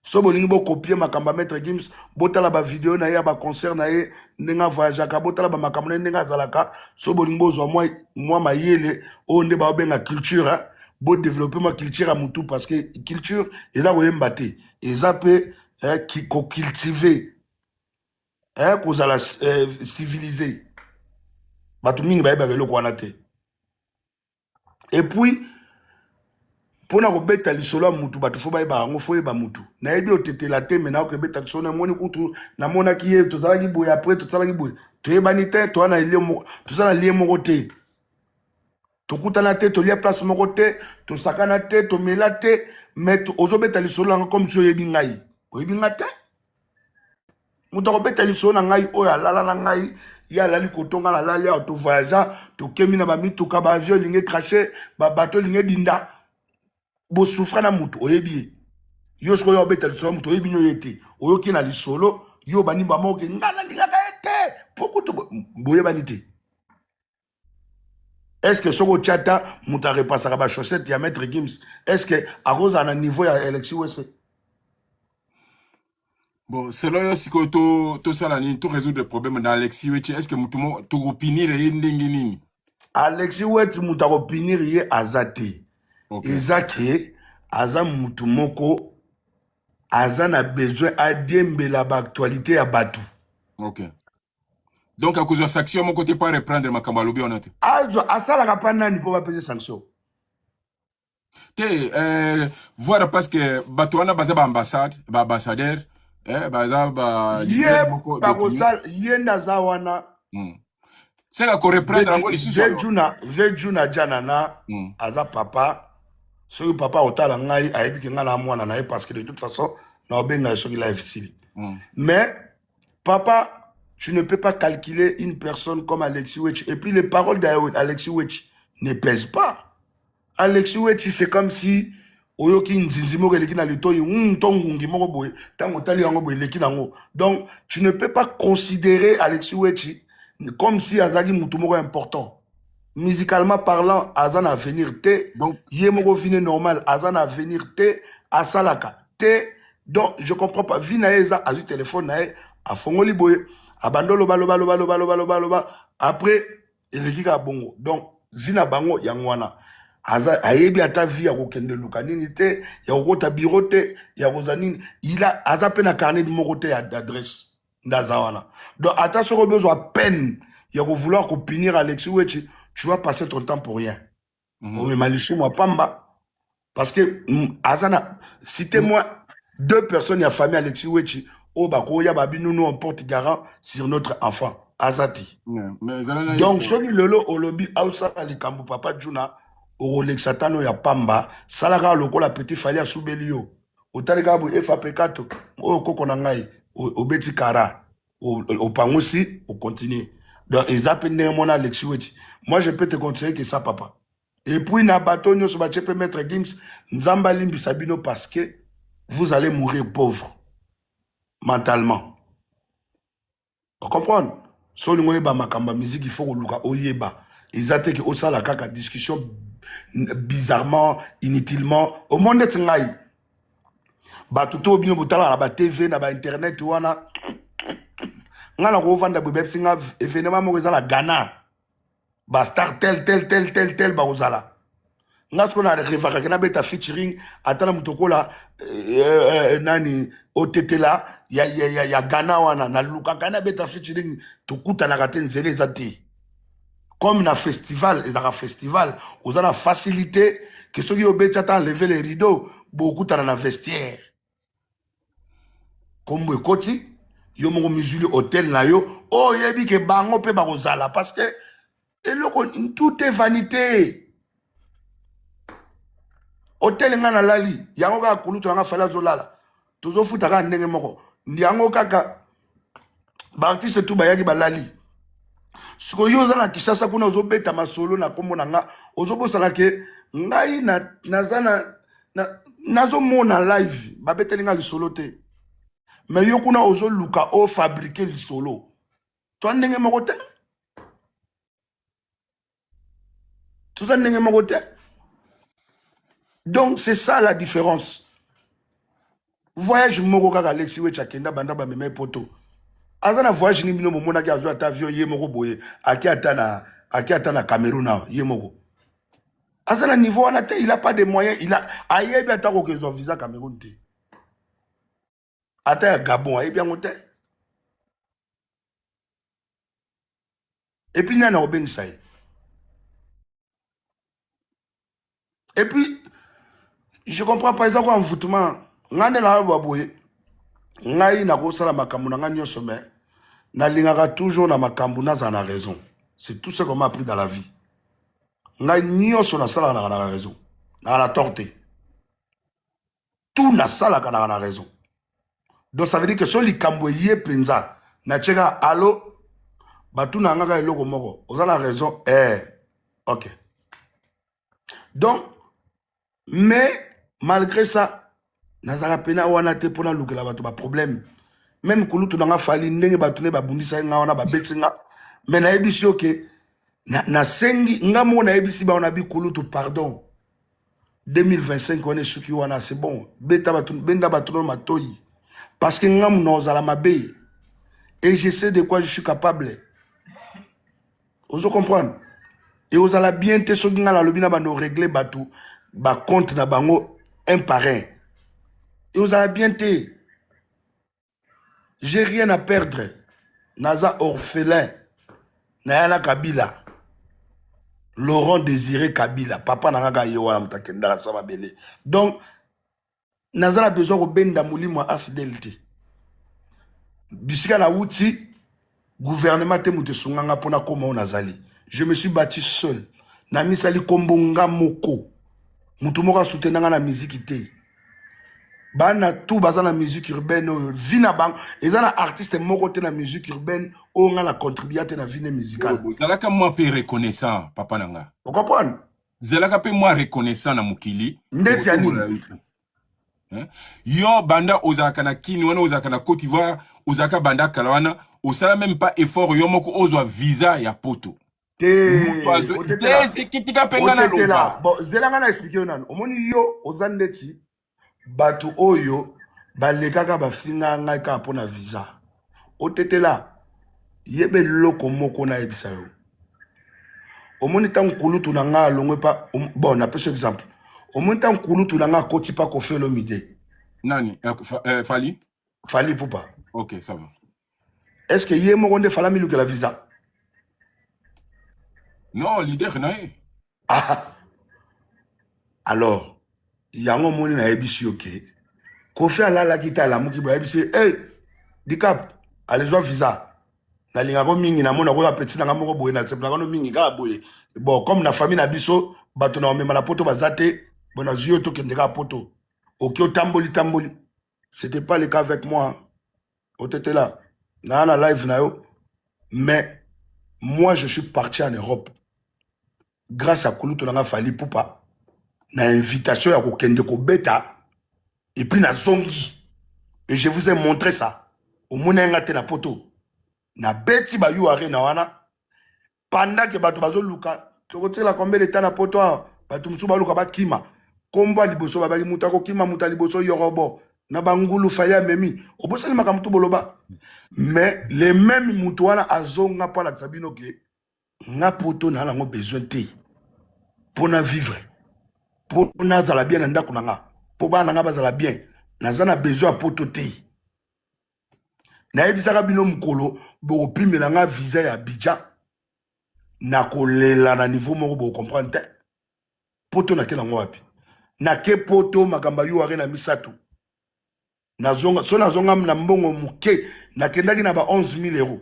So bolingi bo copier makamba Maître Gims, botala ba vidéo na ye ba concert na ye, nenga voyage ka botala ba makambo na nenga zalaka. So bolingi bo zo moi mayele o nde ba benga culture, hein. Bo développer ma culture à mutu parce que culture eza ko yemba te. Eza pe qui cultiver cause à la civilisé batumingi baeba keloko wana te. Et puis pour na kobeta lisolo mutu batu fo baeba ngo fo yeba mutu na yebi otetela te mena ko beta lisolo na moni kutu na mona ki ye to tala ki boy après to tala ki boy to yeba ni te to na ile mo to sala lie moko te to kutana te to lia place moko te to sakana te to mela te mais ozo beta lisolo nga comme so yebi ngai oyebinga te mutu akobeta lisolo na ngai oyo alala na ngai ye alali kotonga na lali awa to voyagea tokemi na bamituka baavion elingi crache babato elingi dinda bosufra na mutu oyebi ye yo soki oyo obeta lisolo ya mutu oyebi nyo ye te oyoki na lisolo yo banimba moke nga nalingaka ye te po kutu boyebani te. Est-ce que soki otia ata mutu arepasaka bachaussette ya Maître Gims est-ce que akozala na niveau ya Alexis Wese? Bon, selon yo siko to sala ni to résoudre le problème dans Alexis Wechi, est-ce que mutumo to opinir ye ndenge nini? Alexis Wechi mutu opinir ye azate. Okay. Ezake aza mutu moko aza na besoin adiembela ba actualité ya batu. OK. Donc à cause de sanction mon côté pas reprendre makambo lobi on ate. Asalaka pa nani po ba payer sanction. Te voilà parce que batu wana baza ba ambassade, ba ambassadeur baza ba lié moko yé naza wana. C'est la ko reprendre encore ici sur Juna janana aza papa. Soki papa otala ngai ayebi ke nga na mwana na ye parce que de toute façon na obenga soki life style. Mais papa, tu ne peux pas calculer une personne comme Alexis Wechi. Et puis les paroles d'Alexis Wechi ne pèsent pas. Alexis Wechi c'est comme si oyoki nzinzi moko eleki na litoyi tongungi moko boye tango tali yango boye eleki nango. Donc tu ne peux pas considérer Alexis Wechi comme si azaki mutu moko important. Musicalement parlant, azan avenir te. Donc, yemoko fine normal, azan avenir te, asalaka te. Donc, je comprends pas. Vina eza, azu téléphone nae, a fongoli boye, abandolo balo. Après, il est a bongo. Donc, vina bango yangwana. Aza, ayebi ata vi ya kokende luka nini te, ya kokota biro te, ya kozanini. Il a, aza pe na carnet de moko te d'adresse. Ndazawana. Donc, ata soko bezo à peine, ya ko vouloir ko punir Alexis Wechi. tu vas passer ton temps pour rien. Mhm. Mais Malichou, moi, Pamba. Parce que, Azana, citez-moi 2 personnes, il y a famille Alexis Wechi, oh, Bako, Yababi, nous, on porte garant sur notre enfant, Azati. Yeah. Mais Zalana, Donc, soki lelo olobi ausala likambo papa Juna orolexatano ya pamba salaka lokola petit fali ya subeli yo otalika bu FAP4 oyo koko na ngai obeti kara opangusi o continue. Donc ezape ndenge mona Alexis Weti. Moi je peux te conseiller que ça papa. Et puis na bato nyonso ba chepe maître Gims nzamba limbi sabino parce que vous allez mourir pauvre mentalement. Vous comprenez? So lingo yeba makamba musique il faut luka oyeba ezate ke osala kaka discussion bizarrement inutilement au monde ngai ba tuto bino butala na ba TV na ba internet wana ngana ko vanda bebe singa événement mo ezala Ghana ba star tel ba ozala ngasko na revaka kana beta featuring atana mutokola nani otetela ya Ghana wana na luka kana beta featuring tukuta na katen zele zati comme na festival et dans festival aux a facilité que ceux qui obéissent à lever les rideaux beaucoup dans la vestiaire comme le côté yo mo musuli hôtel na yo oh yebi ke bango pe ba kozala parce que tout est vanité. Hôtel nga na lali yango ka kulutu nga fala zolala tozo futa ka ndenge moko yango kaka ba artiste tout ba yaki ba lali siko yo za na Kishasa kuna ozobeta masolo na kombo na nga ozobosana ke ngai nazo mona live babeteli nga lisolo te mais yo kuna ozoluka o fabriquer lisolo to ndenge moko te tout ça ndenge moko te. Donc c'est ça la différence. Voyage moko kaka Alexis Wecha kenda banda ba meme poto. Azana voyage ni bino momona ki azo ata avion ye moko boye aki ata na Cameroun ye moko. Azana niveau wana te il a pas de moyens, il a ayebi ata ko kezo visa Cameroun te. Ata ya Gabon ayebi ngote. Et puis nana obengisa. Et puis je comprends pas ça quoi envoûtement. Ngane na baboye. Ngai na ko sala makambo na ngani sommet. Na lingaka toujours na makambo na za na raison. C'est tout ce qu'on m'a appris dans la vie. Ngai nyonso na sala na raison. Na la torté. Tout na sala na raison. Donc ça veut dire que so likambo yé penza na cheka allo batu na ngaka eloko moko. Oza na raison OK. Donc mais malgré ça, nazala pena wana te pona lukela bato ba problème. Même kulutu nga fali ndenge batune ba bundisa nga wana ba betinga. Mais na ebisi oke na sengi nga mo na ebisi ba wana bi kulutu pardon. 2025 on est suki wana c'est bon. Beta batune benda batune matoyi. Parce que nga mo ozala mabe. Et je sais de quoi je suis capable. Vous comprenez? Et vous allez bien te soki nga la lobina ba no régler batu ba compte na bango un par un. Et vous allez bien te. J'ai rien à perdre. Naza orphelin. Nayana Kabila. Laurent Désiré Kabila. Papa nanga yewana mutakenda la sama bele. Donc, Naza a besoin de benda mouli moi à fidélité. Bisika na wuti, gouvernement te mute sunganga pona koma onazali. Je me suis bâti seul. Na misali kombonga moko. Mutu moka soutenanga na musique te. Bana tout baza na musique urbaine vina bang ezana artiste moko te na musique urbaine o nga na contribuer te na vie musicale. Zalaka moi pe reconnaissant papa nanga. Vous comprenez? Zalaka pe moi reconnaissant na mukili. Ndeti anini. Yo banda ozaka na kini wana ozaka na Côte d'Ivoire ozaka banda kalawana osala même pas effort yo moko ozwa visa ya poto. Kitika penga na lomba. Bon zelanga na expliquer nanu. Omoni yo ozandeti batu oyo balekaka bafinga ngai ka pona visa. Otetela yebe loko moko na ebisa yo. Omoni tan kulutu na nga longwe pa bon na pese exemple. Omoni tan kulutu na nga koti pa ko felo mide. Nani Fali? Fali Poupa. OK, ça va. Est-ce que yé moko nde fala miluke la visa? Non, leader nae. Ah, alors, yango moni na ebisi ok. Kofi alala kita la muki ba ebisi, hey, dicap, allez voir visa. Na linga ko mingi na mona ko petit na ngamo ko boye na tsepla ko mingi ka boye. Bon, comme na famille na biso, bato na omema na poto bazate, bon na zio to kende ka poto. Ok, tamboli tamboli. C'était pas le cas avec moi. On était là. Na na live na yo. Mais moi je suis parti en Europe. Grâce à Koulouto Nanga Fali Poupa, na invitation à Kokende Kobeta, et puis na Zongi. Et je vous ai montré ça. Au Mounenga te na poto. Na beti ba yu are na wana. Pendant que bato bazo luka. Tu la combien de temps na poto? Bato musu ba luka ba kima. Komba liboso ba bagi muta ko kima muta liboso yorobo. Na bangulu faya memi. Obosa ni makamutu boloba. Mais les mêmes mutuana azonga pa la sabino ke. Na poto na lango besoin te. Pour na vivre. Pour na zala bien na ndako nanga. Pour ba nanga bazala bien. Nazana besoin poto te. Na ebisaka bino mukolo bo pimela nga visa ya Abidjan. Na kolela na niveau moko bo comprendre te. Poto na ke nango wapi. Na ke poto makamba yu are na misatu. Nazonga so nazonga na mbongo muke na kendaki na ba 11,000 euros.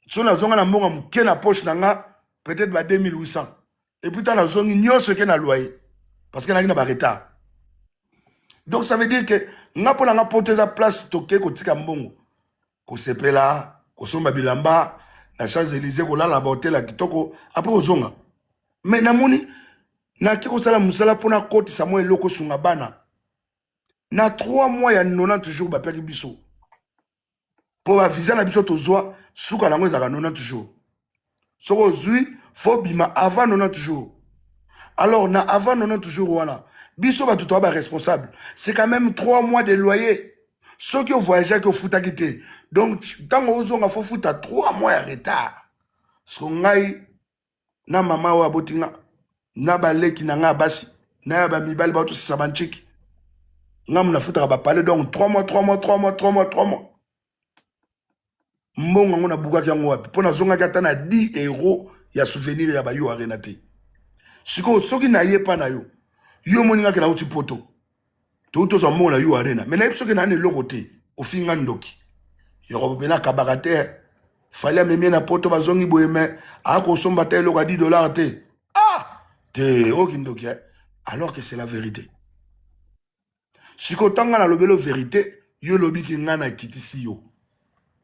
So nazonga na mbongo muke na poche nanga peut-être ba 2,800. Et puis ta nazongi nyonso ke na loyer parce que na ba retard. Donc ça veut dire que nga pona nga poteza place toke kotika mbongo. Ko sepela, ko somba bilamba na Champs-Élysées ko lala ba hotel kitoko après ozonga. Mais namoni na ki ko sala musala pona koti sa mo eloko sunga bana. Na 3 mois ya 90 jours ba peki biso. Pour ba visa na biso tozwa suka nango ezaka 90 jours. Soko zui faut bima avant 90 jours. Alors na avant 90 jours wana biso ba tuto ba responsable. C'est quand même 3 mois de loyer. Ceux qui ont voyagé qui ont foutu quitté. Donc tant qu'on a foutu 3 mois de retard. Ce qu'on a na maman wa botinga na baleki na nga basi na ba mibali ba to sabanchiki. Ngam na futa ba parler donc 3 mois. Mbongo ngona buka kyango wapi. Pona zonga kata na 10 euros ya souvenir ya ba yo arena te. Siko soki na ye pa na yo. Yo moninga ke na uti poto. Tout ça mon la yo arena. Mais na yipso ke na ne lokote au finga ndoki. Yo bena kabakate. Fallait même na poto bazongi boyeme a ko somba te loka $10 te. Ah! Te okindoki. Alors que c'est la vérité. Siko tanga na lobelo vérité, yo lobi ki ngana kitisi yo.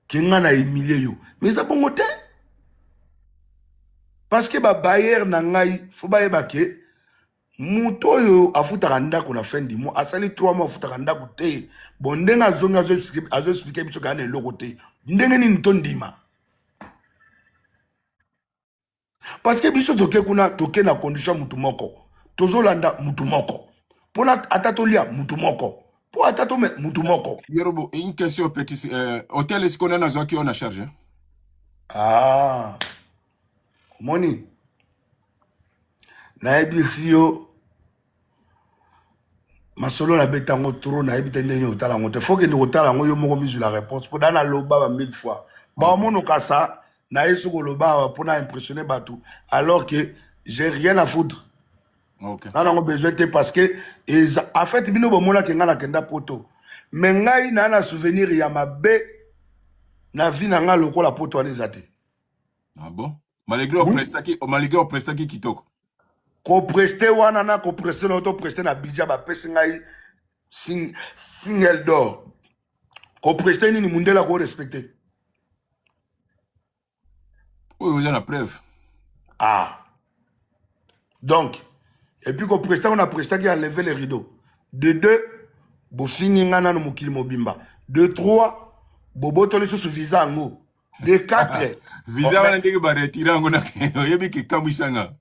Ki ngana emilie yo. Mais ça bon te. Parce que ba bayer na ngai faut ba yebake muto yo afutaka ndako na fin du mois asali 3 mois afutaka ndako te bon ndenga zonga azo expliquer biso kana eloko te ndenge nini to ndima parce que biso toke kuna toke na condition mutu moko tozolanda mutu moko pona atatolia mutu moko po atato mutu moko Yorobo, une question petit. Hôtel, est-ce qu'on a un qui on a chargé? ah moni na ebisi yo masolo na betango trop na ebite ndenge otala ngo te faut que ni otala ngo yo moko misu la réponse pour dana loba ba 1000 fois ba mono kasa na yesu ko loba pour na impressionner batou alors que j'ai rien à foutre. Ok. On a besoin de parce que en fait bino bo mona ke ngana kenda poto mais ngai na na souvenir ya mabe na vie na nga lokola poto alizate. Ah bon? Malgré au prestaki kitoko. Ko prester wana na ko prester na auto prester na budget ba pesi ngai single d'or. Ko prester ni mundela ko respecter. Oui, vous avez la preuve. Ah. Donc, et puis ko prester on a prester qui a levé les rideaux. De 2, bo fini ngana no mukili mobimba. De 3, bobo tole sous visa ngo. De 4, Visa wana ndenge ba retira ngo na yebi ki kamisanga.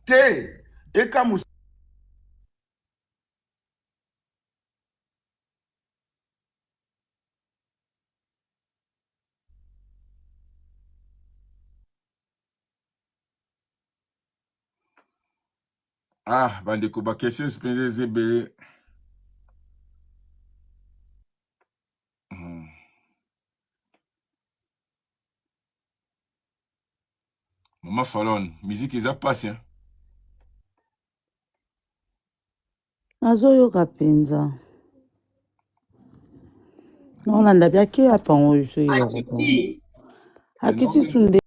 te e kamu Ah, bandeko ba question spéciale zebele. Mama Fallon, musique eza pasi, hein. nazoyoka mpenza naolanda biake apa oyo soyeba Akiti akiti sunde